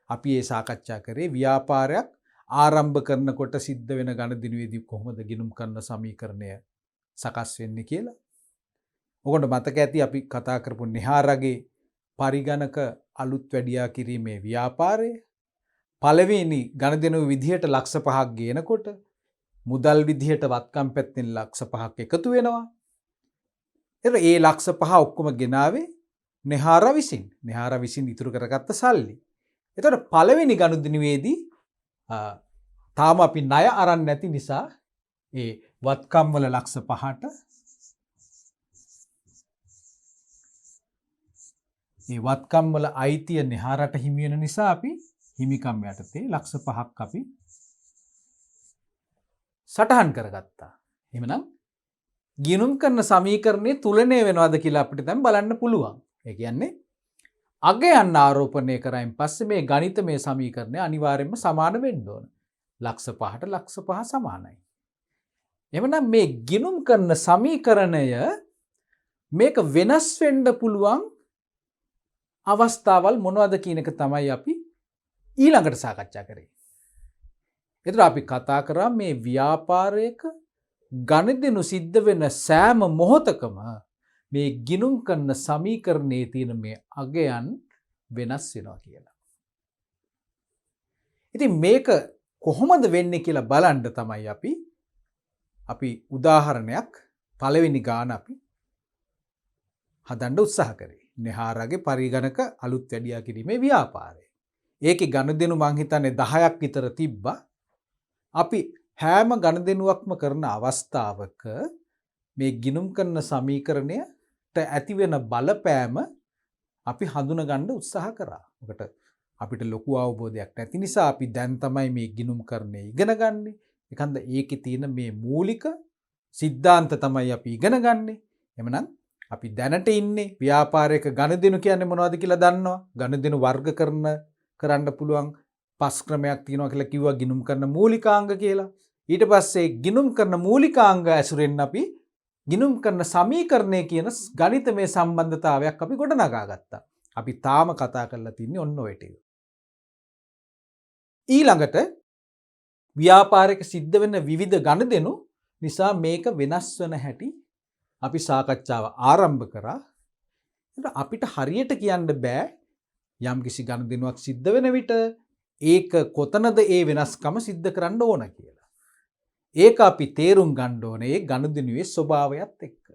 Speaker 1: අපි ඒ සාකච්ඡා කරේ ව්‍යාපාරයක් ආරම්භ කරනකොට සිද්ධ වෙන ගණදිනුවේදී කොහොමද ගිණුම් කරන සමීකරණය සකස් වෙන්නේ කියලා. ඔකට මතක ඇති අපි කතා කරපු නිහාරගේ පරිගණක අලුත් වැඩියා කිරීමේ ව්‍යාපාරය පළවෙනි ගණදිනුව විදිහට ලක්ෂ 5ක් ගේනකොට මුදල් විදිහට වත්කම් පැත්තෙන් ලක්ෂ 5ක් එකතු වෙනවා. එතකොට ඒ ලක්ෂ 5 ඔක්කොම ගෙනාවේ නිහාර විසින් ඉතුරු කරගත්ත සල්ලි. එතකොට පළවෙනි ගණදිනුවේදී තාම අපි ණය අරන් නැති නිසා ඒ වත්කම් වල ලක්ෂ 5ට ඒ වත්කම් වල අයිතිය නිහාරට හිමි වෙන නිසා අපි හිමිකම් යටතේ ලක්ෂ 5ක් අපි සටහන් කරගත්තා. එහෙමනම් ගිණුම් කරන සමීකරණයේ තුලනය වෙනවද කියලා අපිට දැන් බලන්න පුළුවන්. ඒ කියන්නේ අගයන් ආරෝපණය කරයින් පස්සේ මේ ගණිතමය සමීකරණය අනිවාර්යයෙන්ම සමාන වෙන්න ඕන. ලක්ෂ 5ට ලක්ෂ 5 සමානයි. එහෙමනම් මේ ගිණුම් කරන සමීකරණය මේක වෙනස් වෙන්න පුළුවන් අවස්ථාවල් මොනවද කියන එක තමයි අපි ඊළඟට සාකච්ඡා කරේ. එතකොට අපි කතා කරා මේ ව්‍යාපාරයක ගණිතනු සිද්ධ වෙන සෑම මොහොතකම මේ ගිණුම් කරන සමීකරණයේ තියෙන මේ අගයන් වෙනස් වෙනවා කියලා. ඉතින් මේක කොහොමද වෙන්නේ කියලා බලන්න තමයි අපි උදාහරණයක් පළවෙනි ගාන අපි හදන්න උත්සාහ කරේ. නිහාරගේ පරිගණක අලුත් වැඩියා කිරීමේ ව්‍යාපාරය. ඒකේ ගණදෙනු මං හිතන්නේ 10ක් විතර තිබ්බා. අපි හැම ගණදෙනුවක්ම කරන අවස්ථාවක මේ ගිණුම් කරන සමීකරණයට ඇති වෙන බලපෑම අපි හඳුනා ගන්න උත්සාහ කරා. ඔකට අපිට ලොකු අවබෝධයක් නැති නිසා අපි දැන් තමයි මේ ගිණුම් කරන්නේ ඉගෙන ගන්නේ. ඒකන්ද ඒකේ තියෙන මේ මූලික සිද්ධාන්ත තමයි අපි ඉගෙන ගන්නේ. එhmenan අපි දැනට ඉන්නේ ව්‍යාපාරයක ගනුදෙනු කියන්නේ මොනවද කියලා දන්නවා. ගනුදෙනු වර්ග කරන්න පුළුවන් 5 ක්‍රමයක් තියෙනවා කියලා කිව්වා ගිණුම් කරන මූලිකාංග කියලා. ඊට පස්සේ ගිණුම් කරන මූලිකාංග ඇසුරෙන් අපි ගිණුම් කරන සමීකරණය කියන ගණිතමය සම්බන්ධතාවයක් අපි ගොඩනගා ගත්තා. අපි තාම කතා කරලා තින්නේ ඔන්න ඔය ටික. ඊළඟට ව්‍යාපාරයක සිද්ධ වෙන විවිධ ගනුදෙනු නිසා මේක වෙනස් වෙන හැටි අපි සාකච්ඡාව ආරම්භ කරා. අපිට හරියට කියන්න බෑ යම්කිසි ගනුදෙනුවක් සිද්ධ වෙන විට ඒක කොතනද ඒ වෙනස්කම සිද්ධ කරන්න ඕන කියලා. ඒක අපි තේරුම් ගන්න ඕනේ ඒ ගනුදෙනුවේ ස්වභාවයත් එක්ක.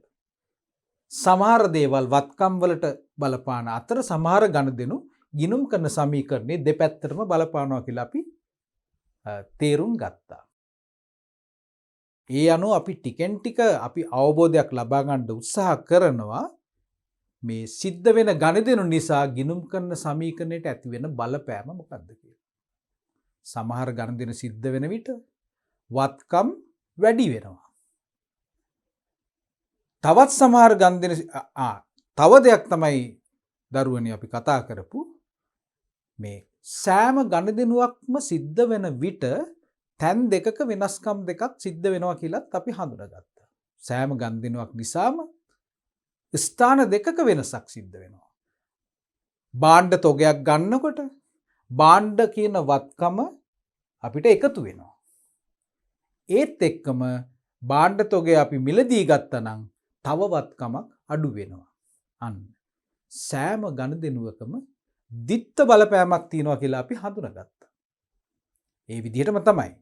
Speaker 1: සමහර දේවල් වත්කම් වලට බලපාන අතර සමහර ගනුදෙනු ගිණුම් කරන සමීකරණේ දෙපැත්තටම බලපානවා කියලා අපි තේරුම් ගත්තා. ඒ අනුව අපි ටිකෙන් ටික අපි අවබෝධයක් ලබා ගන්න උත්සාහ කරනවා මේ සිද්ධ වෙන ගනුදෙනු නිසා ගිණුම් කරන සමීකරණයට ඇති වෙන බලපෑම මොකක්ද කියලා. සමහර ගනුදෙනු සිද්ධ වෙන විට වත්කම් වැඩි වෙනවා. තවත් සමහර ගනුදෙනු තව දෙයක් තමයි දරුවනි අපි කතා කරපු මේ සෑම ගනුදෙනුවක්ම සිද්ධ වෙන විට තැන් දෙකක වෙනස්කම් දෙකක් සිද්ධ වෙනවා කියලත් අපි හඳුනගත්තා. සෑම ගනුදෙනුවක් නිසාම ස්ථාන දෙකක වෙනසක් සිද්ධ වෙනවා. භාණ්ඩ තොගයක් ගන්නකොට භාණ්ඩ කියන වත්කම අපිට එකතු වෙනවා. ඒත් එක්කම භාණ්ඩ තොගය අපි මිලදී ගත්තා නම් තව වත්කමක් අඩු වෙනවා. අන්න සෑම ගනුදෙනුවකම දිත්ත බලපෑමක් තියෙනවා කියලා අපි හඳුනගත්තා. ඒ විදිහටම තමයි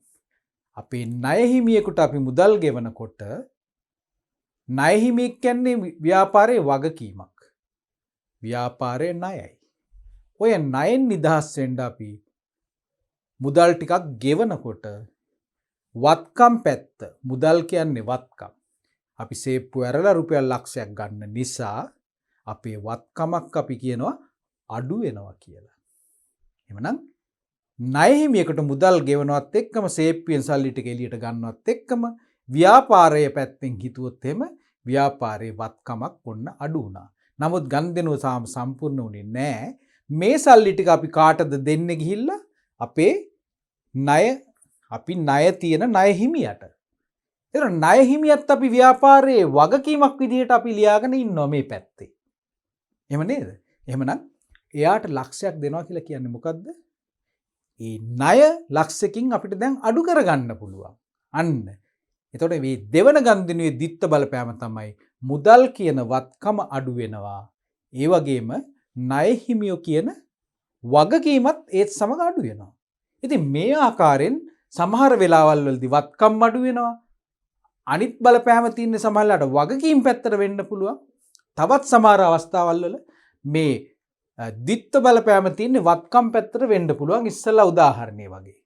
Speaker 1: අපේ ණය හිමියෙකුට අපි මුදල් ගෙවනකොට ණය හිමියෙක් කියන්නේ ව්‍යාපාරයේ වගකීමක්. ව්‍යාපාරයේ ණයයි. ඔය ණයෙන් නිදහස් වෙන්න අපි මුදල් ටිකක් ගෙවනකොට වත්කම් පැත්ත මුදල් කියන්නේ වත්කම්. අපි සේප්පු ඇරලා රුපියල් ලක්ෂයක් ගන්න නිසා අපේ වත්කමක් අපි කියනවා අඩු වෙනවා කියලා. එhmenan ණය හිමියෙකුට මුදල් ගෙවනවත් එක්කම සේප්පුවෙන් සල්ලි ටික එළියට ගන්නවත් එක්කම ව්‍යාපාරයේ පැත්තෙන් හිතුවොත් එහෙම ව්‍යාපාරයේ වත්කමක් ඔන්න අඩු වුණා. නමුත් ගනුදෙනුව සම්පූර්ණ වුණේ නැහැ. මේ සල්ලි ටික අපි කාටද දෙන්නේ ගිහිල්ලා අපේ අපි ණය තියෙන ණය හිමියට. ඒතර ණය හිමියත් අපි ව්‍යාපාරයේ වගකීමක් විදිහට අපි ලියාගෙන ඉන්නවා මේ පැත්තේ. එහෙම නේද? එහෙමනම් එයාට ලක්ෂයක් දෙනවා කියලා කියන්නේ මොකද්ද? ඒ ණය ලක්ෂයකින් අපිට දැන් අඩු කරගන්න පුළුවන්. අන්න. එතකොට මේ දෙවන ගනුදෙනුවේ දිත්ත බලපෑම තමයි මුදල් කියන වත්කම අඩු වෙනවා. ඒ වගේම ණය හිමියෝ කියන වගකීමත් ඒත් සමග අඩු වෙනවා. ඉතින් මේ ආකාරයෙන් සමහර වෙලාවල් වලදී වත්කම් අඩු වෙනවා. අනිත් බලපෑම තියෙන සමහරලාට වගකීම් පැත්තට වෙන්න පුළුවන්. තවත් සමහර අවස්ථාවල් වල මේ දිත්ත බලපෑම තියෙන්නේ වත්කම් පැත්තට වෙන්න පුළුවන්. ඉස්සෙල්ලා උදාහරණේ වගේ.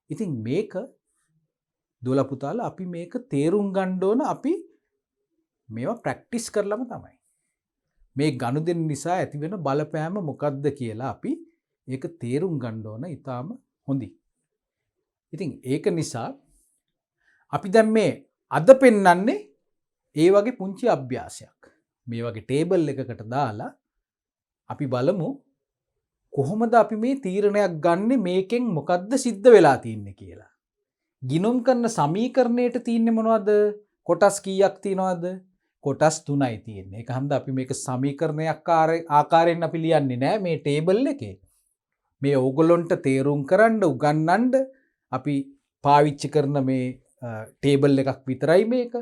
Speaker 1: ඉතින් මේක දුවලා පුතාලා අපි මේක තේරුම් ගන්න ඕන අපි මේවා ප්‍රැක්ටිස් කරලම තමයි. මේ ගනුදෙනු නිසා ඇති වෙන බලපෑම මොකක්ද කියලා අපි ඒක තේරුම් ගන්න ඕන ඊටාම හොඳයි. ඉතින් ඒක නිසා අපි දැන් මේ අද පෙන්වන්නේ ඒ වගේ පුංචි අභ්‍යාසයක්. මේ වගේ ටේබල් එකකට දාලා අපි බලමු කොහොමද අපි මේ තීරණයක් ගන්නෙ මේකෙන් මොකද්ද සිද්ධ වෙලා තින්නේ කියලා. ගිණුම් කරන සමීකරණයට තියෙන්නේ මොනවද? කොටස් කීයක් තියෙනවද? කොටස් 3යි තියෙන්නේ. ඒක හන්ද අපි මේක සමීකරණයක් ආකාරයෙන් අපි ලියන්නේ නෑ මේ ටේබල් එකේ. මේ ඕගොල්ලොන්ට තේරුම් කරන්න උගන්වන්න අපි පාවිච්චි කරන මේ ටේබල් එකක් විතරයි මේක.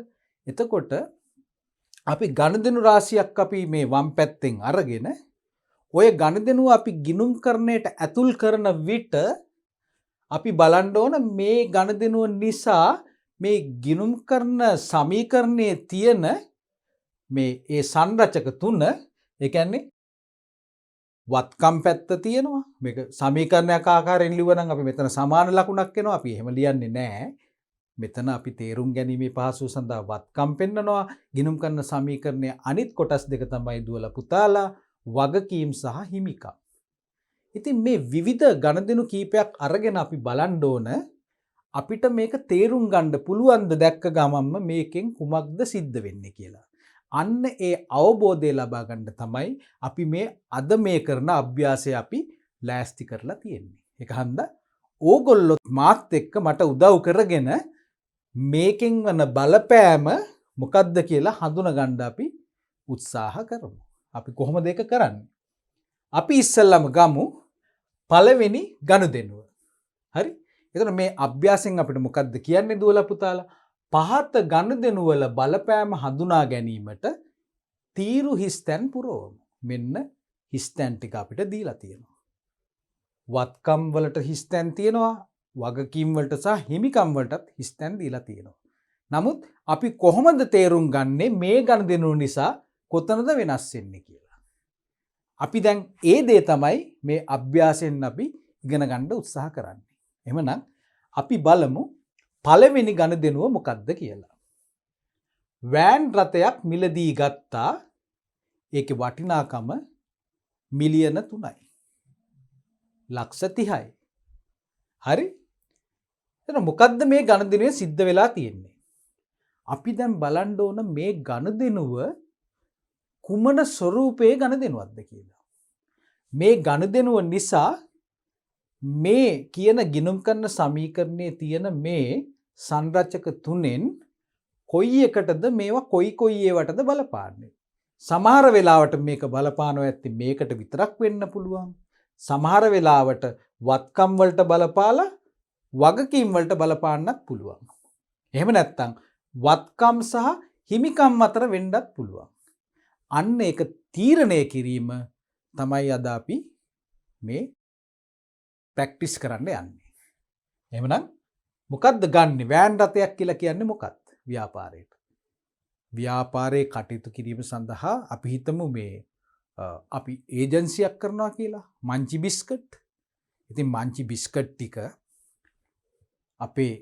Speaker 1: එතකොට අපි ගනුදෙනු රාශියක් අපි මේ වම් පැත්තෙන් අරගෙන ඔය ගනුදෙනුව අපි ගිණුම් කරන්නට ඇතුල් කරන විට අපි බලන්න ඕන මේ ගනුදෙනුව නිසා මේ ගිණුම් කරන සමීකරණයේ තියෙන මේ ඒ සංරචක තුන ඒ කියන්නේ වත්කම් පැත්ත තියෙනවා. මේක සමීකරණයක් ආකාරයෙන් ලියුවනම් අපි මෙතන සමාන ලකුණක් එනවා. අපි එහෙම ලියන්නේ නැහැ. මෙතන අපි තේරුම් ගැනීමේ පහසුව සඳහා වත්කම් පෙන්නනවා. ගිණුම් කරන සමීකරණයේ අනිත් කොටස් දෙක තමයි දුවලා පුතාලා වගකීම් සහ හිමිකම්. ඉතින් මේ විවිධ ගණදෙනු කීපයක් අරගෙන අපි බලන්න ඕන අපිට මේක තේරුම් ගන්න පුළුවන්ද දැක්ක ගමන්ම මේකෙන් කුමක්ද සිද්ධ වෙන්නේ කියලා. අන්න ඒ අවබෝධය ලබා ගන්න තමයි අපි මේ අද මේ කරන අභ්‍යාසය අපි ලෑස්ති කරලා තියෙන්නේ. ඒක හන්දා ඕගොල්ලොත් මාත් එක්ක මට උදව් කරගෙන මේකෙන් වන බලපෑම මොකක්ද කියලා හඳුන ගන්න අපි උත්සාහ කරමු. අපි කොහොමද ඒක කරන්නේ? අපි ඉස්සෙල්ලාම ගමු පළවෙනි ගනුදෙනුව. හරි? එතකොට මේ අභ්‍යාසයෙන් අපිට මොකක්ද කියන්නේ දුවලා පුතාලා? පහත ගනුදෙනු වල බලපෑම හඳුනා ගැනීමට තීරු හිස්තැන් පුරවමු. මෙන්න හිස්තැන් ටික අපිට දීලා තියෙනවා. වත්කම් වලට හිස්තැන් තියෙනවා, වගකීම් වලට සහ හිමිකම් වලටත් හිස්තැන් දීලා තියෙනවා. නමුත් අපි කොහොමද තේරුම් ගන්නේ මේ ගනුදෙනු නිසා කොතනද වෙනස් වෙන්නේ කියලා? අපි දැන් ඒ දේ තමයි මේ අභ්‍යාසයෙන් අපි ඉගෙන ගන්න උත්සාහ කරන්නේ. එහෙමනම් අපි බලමු පළවෙනි ගනුදෙනුව මොකක්ද කියලා. වෑන් රථයක් මිලදී ගත්තා. ඒකේ වටිනාකම මිලියන 3යි. ලක්ෂ 30යි. හරි? එතන මොකද්ද මේ ගනුදෙනුවේ සිද්ධ වෙලා තියෙන්නේ? අපි දැන් බලන්න ඕන මේ ගනුදෙනුව කුමන ස්වරූපයේ ගනුදෙනුවක්ද කියලා. මේ ගනුදෙනුව නිසා මේ කියන ගිණුම් කරන සමීකරණයේ තියෙන මේ සංරචක තුනෙන් කොයි එකටද මේවා කොයි ඒවටද බලපාන්නේ? සමහර වෙලාවට මේක බලපානවා ඇත්තේ මේකට විතරක් වෙන්න පුළුවන්. සමහර වෙලාවට වත්කම් වලට බලපාලා වගකීම් වලට බලපාන්නත් පුළුවන්. එහෙම නැත්නම් වත්කම් සහ හිමිකම් අතර වෙන්නත් පුළුවන්. අන්න ඒක තීරණය කිරීම තමයි අද අපි මේ ප්‍රැක්ටිස් කරන්න යන්නේ. එහෙමනම් මොකද්ද ගන්නෙ? වෑන් රථයක් කියලා කියන්නේ මොකක්ද? ව්‍යාපාරයට. ව්‍යාපාරයේ කටයුතු කිරීම සඳහා අපි හිතමු මේ අපි ඒජන්සියක් කරනවා කියලා. මංචි බිස්කට්. ඉතින් මංචි බිස්කට් ටික අපේ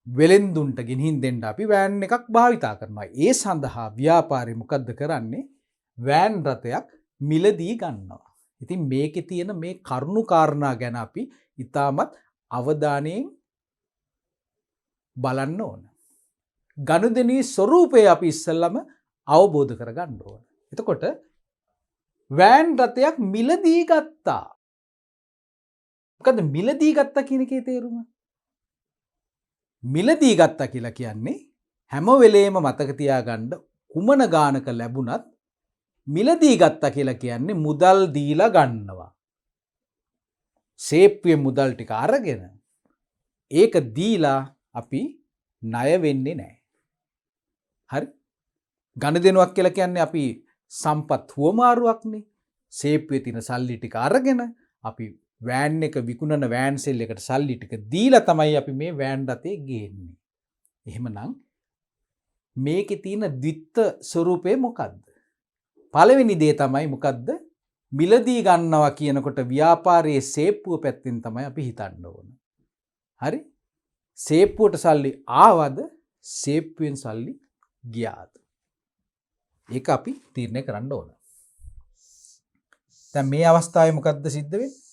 Speaker 1: වෙලෙන්දුන්ට ගෙනihin දෙන්න අපි වෑන් එකක් භාවිතා කරනවා. ඒ සඳහා ව්‍යාපාරේ මොකද්ද කරන්නේ? වෑන් රථයක් මිලදී ගන්නවා. ඉතින් මේකේ තියෙන මේ කරුණු කාරණා ගැන අපි ඉතාමත් අවධානයෙන් බලන්න ඕන. ගනුදෙනුවේ ස්වરૂපය අපි ඉස්සෙල්ලම අවබෝධ කරගන්න ඕන. එතකොට වෑන් රථයක් මිලදී ගත්තා. මොකද මිලදී ගත්තා කියන එකේ තේරුම? මිලදී ගත්තා කියලා කියන්නේ හැම වෙලේම මතක තියාගන්න කුමන ගානක ලැබුණත් මිලදී ගත්තා කියලා කියන්නේ මුදල් දීලා ගන්නවා. සේප්පුවේ මුදල් ටික අරගෙන ඒක දීලා අපි ණය වෙන්නේ නැහැ. හරි? ගනුදෙනුවක් කියලා කියන්නේ අපි සම්පත් හුවමාරුවක්නේ. සේප්පුවේ තියෙන සල්ලි ටික අරගෙන අපි වෑන් එක විකුණන වෑන් සෙල් එකට සල්ලි ටික දීලා තමයි අපි මේ වෑන් රථේ ගේන්නේ. එහෙමනම් මේකේ තියෙන ද්විත්ව ස්වરૂපය මොකද්ද? පළවෙනි දේ තමයි මොකද්ද? මිලදී ගන්නවා කියනකොට ව්‍යාපාරයේ සේප්පුව පැත්තෙන් තමයි අපි හිතන්න ඕන. හරි? සේප්පුවට සල්ලි ආවද? සේප්පුවෙන් සල්ලි ගියාද? ඒක අපි තීරණය කරන්න ඕන. දැන් මේ අවස්ථාවේ මොකද්ද සිද්ධ වෙන්නේ?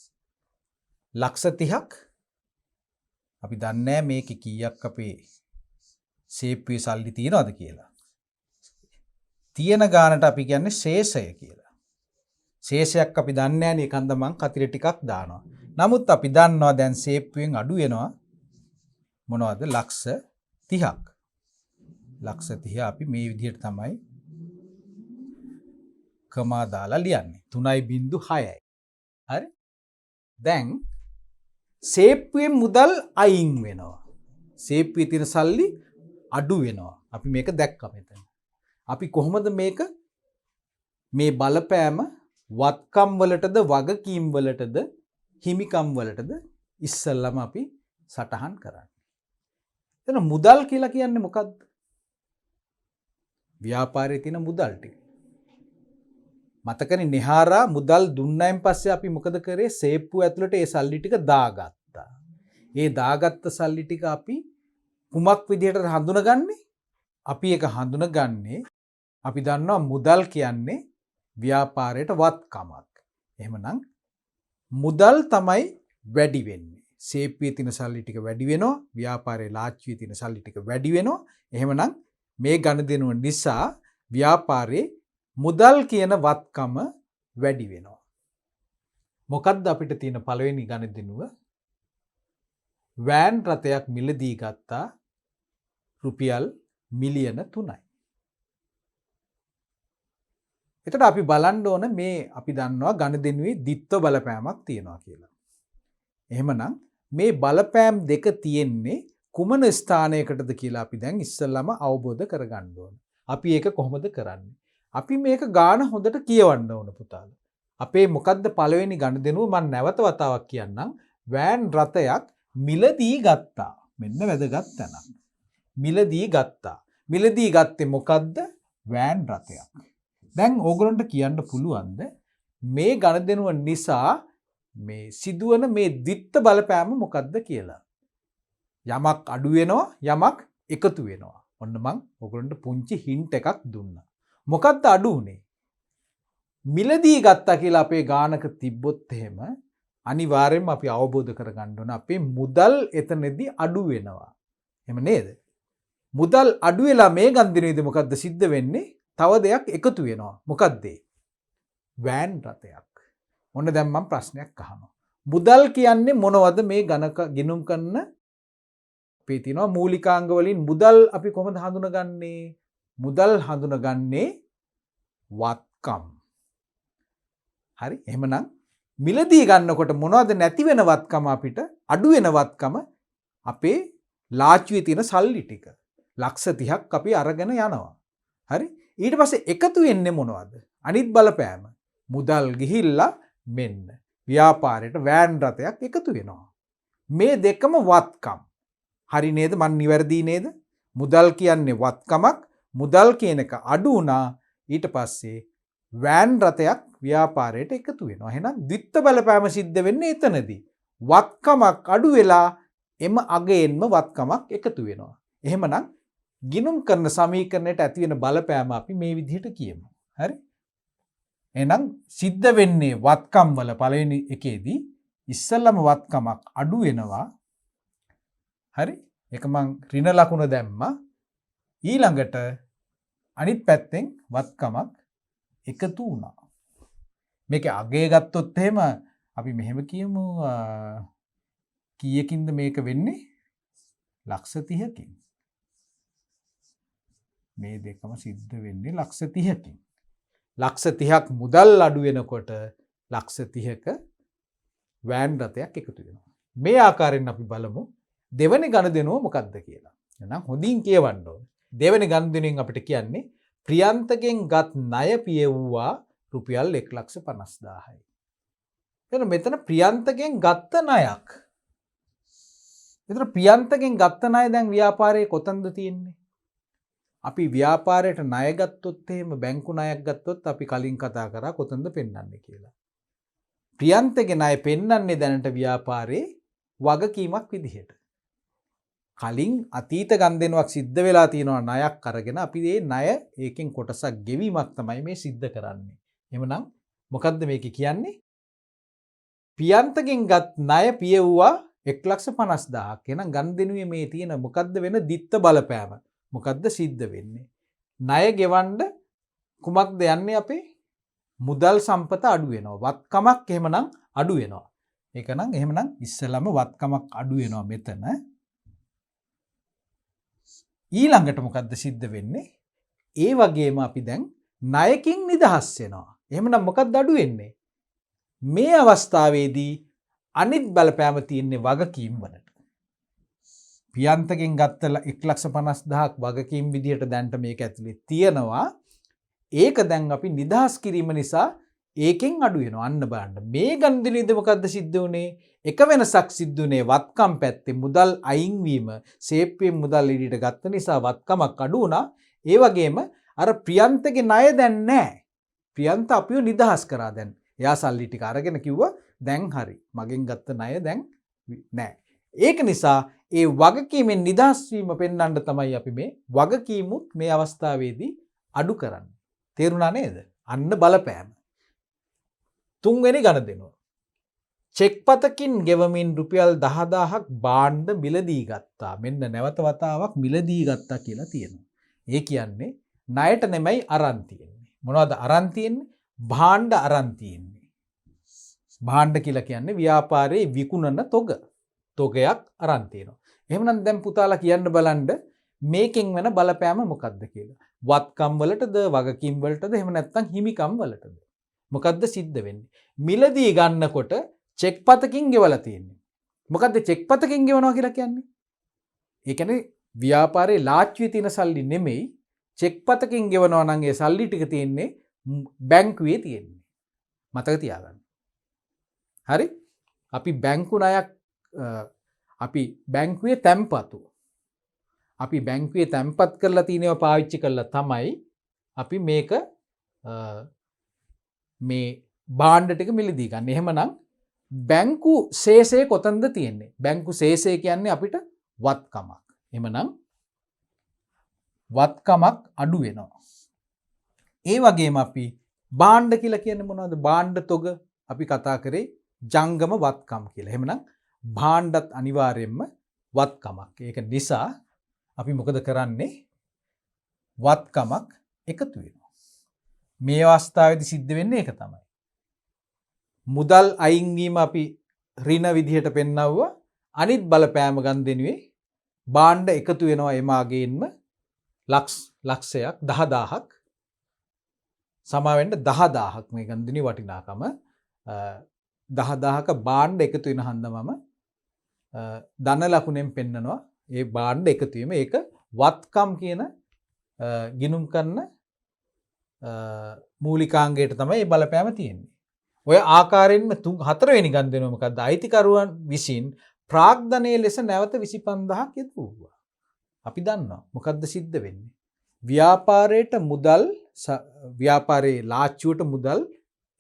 Speaker 1: ලක්ෂ 30ක් අපි දන්නේ මේකේ කීයක් අපේ සේප්පුවේ සල්ලි තියනවද කියලා. තියෙන ගානට අපි කියන්නේ ශේෂය කියලා. ශේෂයක් අපි දන්නේ නැහැ නේ. ඒකන්ද මං කතිර ටිකක් දානවා. නමුත් අපි දන්නවා දැන් සේප්පුවෙන් අඩු වෙනවා මොනවද? ලක්ෂ 30ක්. ලක්ෂ 30 අපි මේ විදිහට තමයි කමා දාලා ලියන්නේ. 3.6යි. හරි? දැන් සේප්පුවේ මුදල් අයින් වෙනවා. සේප්පුවේ තියෙන සල්ලි අඩු වෙනවා. අපි මේක දැක්කා මෙතන. අපි කොහොමද මේක මේ බලපෑම වත්කම් වලටද වගකීම් වලටද හිමිකම් වලටද ඉස්සල්ලාම අපි සටහන් කරන්නේ. එතන මුදල් කියලා කියන්නේ මොකද්ද? ව්‍යාපාරයේ තියෙන මුදල් ටික. මතකනේ නිහාරා මුදල් දුන්නයින් පස්සේ අපි මොකද කරේ? සේප්පුව ඇතුළට ඒ සල්ලි ටික දාගත්තා. ඒ දාගත්ත සල්ලි ටික අපි කුමක් විදිහටද හඳුනගන්නේ? අපි ඒක හඳුනගන්නේ අපි දන්නවා මුදල් කියන්නේ ව්‍යාපාරයට වත්කමක්. එහෙමනම් මුදල් තමයි වැඩි වෙන්නේ. සේප්පියේ තියෙන සල්ලි ටික වැඩි වෙනවා, ව්‍යාපාරයේ ලාච්චුවේ තියෙන සල්ලි ටික වැඩි වෙනවා. එහෙමනම් මේ ගනුදෙනුව නිසා ව්‍යාපාරයේ මුදල් කියන වත්කම වැඩි වෙනවා. මොකද්ද අපිට තියෙන පළවෙනි ගනුදෙනුව? වෑන් රථයක් මිලදී ගත්තා රුපියල් මිලියන 3යි. එතකොට අපි බලන්න ඕන මේ අපි දන්නවා ගනුදෙනුවේ ද්විත්ව බලපෑමක් තියෙනවා කියලා. එහෙමනම් මේ බලපෑම් දෙක තියෙන්නේ කුමන ස්ථානයකටද කියලා අපි දැන් ඉස්සෙල්ලාම අවබෝධ කරගන්න ඕන. අපි ඒක කොහොමද කරන්නේ? අපි මේක ගාන හොඳට කියවන්න ඕන පුතාලා. අපේ මොකද්ද පළවෙනි ගනුදෙනුව මම නැවත වතාවක් කියන්නම්. වෑන් රථයක් මිලදී ගත්තා. මෙන්න වැදගත් තැනක්. මිලදී ගත්තා. මිලදී ගත්තේ මොකද්ද? වෑන් රථයක්. දැන් ඕගොල්ලන්ට කියන්න පුළුවන්ද මේ ගනුදෙනුව නිසා මේ සිදුවන මේ ද්විත්ව බලපෑම මොකද්ද කියලා? යමක් අඩු වෙනවා, යමක් එකතු වෙනවා. ඔන්න මං ඕගොල්ලන්ට පුංචි හින්ට් එකක් දුන්නා. මොකද්ද අඩු උනේ? මිලදී ගත්තා කියලා අපේ ගානක තිබ්බොත් එහෙම අනිවාර්යයෙන්ම අපි අවබෝධ කරගන්න ඕන අපේ මුදල් එතනදී අඩු වෙනවා. එහෙම නේද? මුදල් අඩු වෙලා මේ ගනුදෙනුවේදී මොකද්ද සිද්ධ වෙන්නේ? තව දෙයක් එකතු වෙනවා. මොකද්ද? වෑන් රථයක්. ඔන්න දැන් මම ප්‍රශ්නයක් අහනවා. මුදල් කියන්නේ මොනවද මේ ගණක ගිණුම් කරන අපි තියනවා මූලිකාංග වලින් මුදල් අපි කොහොමද හඳුනගන්නේ? මුදල් හඳුනගන්නේ වත්කම්. හරි. එහෙමනම් මිලදී ගන්නකොට මොනවද නැති වෙන වත්කම අපිට අඩු වෙන වත්කම අපේ ලාච්චුවේ තියෙන සල්ලි ටික. ලක්ෂ 30ක් අපි අරගෙන යනවා. හරි. ඊට පස්සේ එකතු වෙන්නේ මොනවද? අනිත් බලපෑම. මුදල් ගිහිල්ලා මෙන්න ව්‍යාපාරයට වෑන් රථයක් එකතු වෙනවා. මේ දෙකම වත්කම්. හරි නේද? මන් නිවැරදි නේද? මුදල් කියන්නේ වත්කමක්. මුදල් කියන එක අඩු වුණා. ඊට පස්සේ වෑන් රථයක් ව්‍යාපාරයට එකතු වෙනවා. එහෙනම් ද්විත්ව බලපෑම සිද්ධ වෙන්නේ එතනදී. වත්කමක් අඩු වෙලා එම අගයෙන්ම වත්කමක් එකතු වෙනවා. එහෙමනම් ගිණුම් කරන සමීකරණයට ඇති වෙන බලපෑම අපි මේ විදිහට කියමු. හරි? එහෙනම් සිද්ධ වෙන්නේ වත්කම් වල පළවෙනි එකේදී ඉස්සෙල්ලම වත්කමක් අඩු වෙනවා. හරි? ඒක මං ඍණ ලකුණ දැම්මා. ඊළඟට අනිත් පැත්තෙන් වත්කමක් එකතු වුණා. මේක අගය ගත්තොත් එහෙම අපි මෙහෙම කියමු කීයකින්ද මේක වෙන්නේ? ලක්ෂ 30කින්. මේ දෙකම සිද්ධ වෙන්නේ ලක්ෂ 30කින්. ලක්ෂ 30ක් මුදල් අඩු වෙනකොට ලක්ෂ 30ක වෑන් රථයක් එකතු වෙනවා. මේ ආකාරයෙන් අපි බලමු දෙවෙනි ගනුදෙනුව මොකක්ද කියලා. එහෙනම් හොඳින් කියවන්න ඕනේ. දෙවෙනි ගනුදෙනුවෙන් අපිට කියන්නේ ප්‍රියන්තගෙන් ගත් ණය පියවුවා රුපියල් 1,50,000යි. එහෙනම් මෙතන ප්‍රියන්තගෙන් ගත්ත ණයක්. ඒතර ප්‍රියන්තගෙන් ගත්ත ණය දැන් ව්‍යාපාරයේ කොතනද තියෙන්නේ? අපි ව්‍යාපාරයට ණය ගත්තොත් එහෙම බැංකු ණයක් ගත්තොත් අපි කලින් කතා කරා කොතනද පෙන්වන්නේ කියලා. ප්‍රියන්තගේ ණය පෙන්වන්නේ දැනට ව්‍යාපාරයේ වගකීමක් විදිහට. කලින් අතීත ගනුදෙනුවක් සිද්ධ වෙලා තියෙනවා ණයක් අරගෙන අපි මේ ණය ඒකෙන් කොටසක් ගෙවීමක් තමයි මේ සිද්ධ කරන්නේ. එහෙමනම් මොකද්ද මේක කියන්නේ? ප්‍රියන්තගෙන් ගත් ණය පියවුවා 1,50,000ක්. එහෙනම් ගනුදෙනුවේ මේ තියෙන මොකද්ද වෙන ද්විත්ව බලපෑම? මොකද්ද සිද්ධ වෙන්නේ? ණය ගෙවන්න කුමක්ද යන්නේ අපේ? මුදල් සම්පත අඩු වෙනවා. වත්කමක් එහෙමනම් අඩු වෙනවා. ඒක නම් එහෙමනම් ඉස්සෙල්ලාම වත්කමක් අඩු වෙනවා මෙතන. ඊළඟට මොකද්ද සිද්ධ වෙන්නේ? ඒ වගේම අපි දැන් ණයකින් නිදහස් වෙනවා. එහෙමනම් මොකක්ද අඩු වෙන්නේ? මේ අවස්ථාවේදී අනිත් බලපෑම තියෙන්නේ වගකීම් වලට. ප්‍රියන්තගෙන් ගත්ත 1,50,000ක් වගකීම් විදිහට දැන්ට මේක ඇතුලේ තියෙනවා. ඒක දැන් අපි නිදහස් කිරීම නිසා ඒකෙන් අඩු වෙනවා. අන්න බලන්න. මේ ගනුදෙනුවේදී මොකද්ද සිද්ධ වුනේ? එක වෙනසක් සිද්ධ වුනේ වත්කම් පැත්තේ මුදල් අයින් වීම. සේප්පුවෙන් මුදල් එළියට ගත්ත නිසා වත්කමක් අඩු වුණා. ඒ වගේම අර ප්‍රියන්තගේ ණය දැන් නැහැ. ප්‍රියන්ත අපිව නිදහස් කරා දැන්. එයා සල්ලි ටික අරගෙන කිව්වා දැන් හරි. මගෙන් ගත්ත ණය දැන් නැහැ. ඒක නිසා ඒ වගකීමෙන් නිදහස් වීම පෙන්වන්න තමයි අපි මේ වගකීමුත් මේ අවස්ථාවේදී අඩු කරන්නේ. තේරුණා නේද? අන්න බලපෑම. තුන්වෙනි ගනුදෙනුව. චෙක්පතකින් ගෙවමින් රුපියල් 10000ක් භාණ්ඩ මිලදී ගත්තා. මෙන්න නැවත වතාවක් මිලදී ගත්තා කියලා තියෙනවා. ඒ කියන්නේ ණයට නෙමෙයි අරන් තියෙන්නේ. මොනවද අරන් තියෙන්නේ? භාණ්ඩ අරන් තියෙන්නේ. භාණ්ඩ කියලා කියන්නේ ව්‍යාපාරයේ විකුණන තොගයක් අරන් තියෙනවා. එහෙමනම් දැන් පුතාලා කියන්න බලන්න මේකෙන් වෙන බලපෑම මොකක්ද කියලා. වත්කම් වලටද, වගකීම් වලටද, එහෙම නැත්නම් හිමිකම් වලටද? මොකක්ද සිද්ධ වෙන්නේ? මිලදී ගන්නකොට චෙක්පතකින් ගෙවලා තියෙන්නේ. මොකද්ද චෙක්පතකින් ගෙවනවා කියලා කියන්නේ? ඒ කියන්නේ ව්‍යාපාරයේ ලාච්චුවේ තියෙන සල්ලි නෙමෙයි චෙක්පතකින් ගෙවනවා නම් ඒ සල්ලි ටික තියෙන්නේ බැංකුවේ තියෙන්නේ. මතක තියාගන්න. හරි? අපි බැංකු ණයක් අපි බැංකුවේ තැන්පතු අපි බැංකුවේ තැන්පත් කරලා තියෙනවා පාවිච්චි කරලා තමයි අපි මේක මේ භාණ්ඩ ටික මිලදී ගන්න. එහෙමනම් බැංකු ශේෂය කොතනද තියෙන්නේ? බැංකු ශේෂය කියන්නේ අපිට වත්කමක්. එහෙමනම් වත්කමක් අඩු වෙනවා. ඒ වගේම අපි භාණ්ඩ කියලා කියන්නේ මොනවද? භාණ්ඩ තොග අපි කතා කරේ ජංගම වත්කම් කියලා. එහෙමනම් භාණ්ඩත් අනිවාර්යයෙන්ම වත්කමක්. ඒක නිසා අපි මොකද කරන්නේ? වත්කමක් එකතු වෙනවා. මේ අවස්ථාවේදී සිද්ධ වෙන්නේ ඒක තමයි. මුදල් අයින් වීම අපි ඍණ විදිහට පෙන්නවුවා. අනිත් බලපෑම ගන්නෙනුවේ භාණ්ඩ එකතු වෙනවා එමාගේන්ම ලක්ෂයක් 10000ක් සමාවෙන්න 10000ක් මේ ගන්දිනී වටිනාකම 10000ක භාණ්ඩ එකතු වෙන හන්දමම ධන ලකුණෙන් පෙන්නනවා ඒ භාණ්ඩ එකතු වීම. ඒක වත්කම් කියන ගිණුම් කරන මූලිකාංගයට තමයි මේ බලපෑම තියෙන්නේ. ඔය ආකාරයෙන්ම 4 වෙනි ගන්දිනුව මොකද්ද? අයිතිකරුවන් විසින් ප්‍රාග්ධනයේ ලෙස නැවත 25000ක් යෙදුවා. අපි දන්නවා මොකද්ද සිද්ධ වෙන්නේ? ව්‍යාපාරයේ ලාච්චුවට මුදල්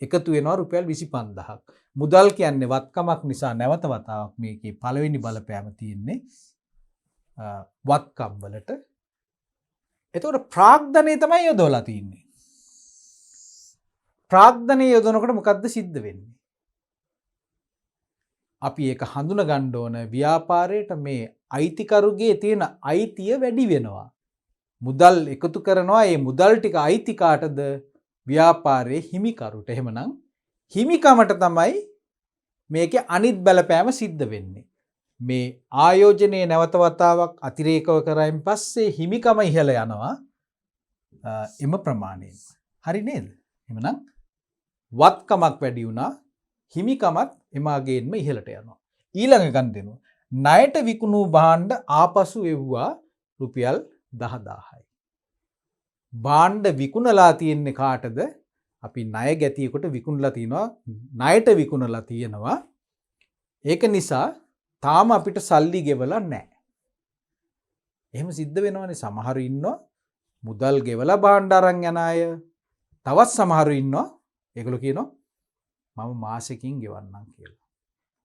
Speaker 1: එකතු වෙනවා රුපියල් 25000ක්. මුදල් කියන්නේ වත්කමක් නිසා නැවත වතාවක් මේකේ පළවෙනි බලපෑම තියෙන්නේ වත්කම් වලට. එතකොට ප්‍රාග්ධනයේ තමයි යොදවලා තියෙන්නේ. ප්‍රාග්ධනයේ යොදනකොට මොකද්ද සිද්ධ වෙන්නේ? අපි ඒක හඳුනා ගන්න ඕන. ව්‍යාපාරයට මේ අයිතිකරුගේ තියෙන අයිතිය වැඩි වෙනවා. මුදල් එකතු කරනවා. ඒ මුදල් ටික අයිති කාටද? ව්‍යාපාරයේ හිමිකරුට. එහෙමනම් හිමිකමට තමයි මේකේ අනිත් බලපෑම සිද්ධ වෙන්නේ. මේ ආයෝජනයේ නැවත වතාවක් අතිරේකව කරයින් පස්සේ හිමිකම ඉහළ යනවා එම ප්‍රමාණයෙන්. හරි නේද? එහෙමනම් වත්කමක් වැඩි වුණා, හිමිකමත් එමාගේන්ම ඉහළට යනවා. ඊළඟ ගන්නෙනුව ණයට විකුණු භාණ්ඩ ආපසු එව්වා රුපියල් 10000යි. භාණ්ඩ විකුණලා තියෙන්නේ කාටද? අපි ණය ගැතියෙකුට විකුණලා තිනවා, ණයට විකුණලා තියෙනවා. ඒක නිසා තාම අපිට සල්ලි ගෙවලා නැහැ. එහෙම සිද්ධ වෙනවනේ. සමහරු ඉන්නවා මුදල් ගෙවලා භාණ්ඩ අරන් යන අය. තවත් සමහරු ඉන්නවා ඒගොල්ලෝ කියනවා මම මාසෙකින් ගෙවන්නම් කියලා.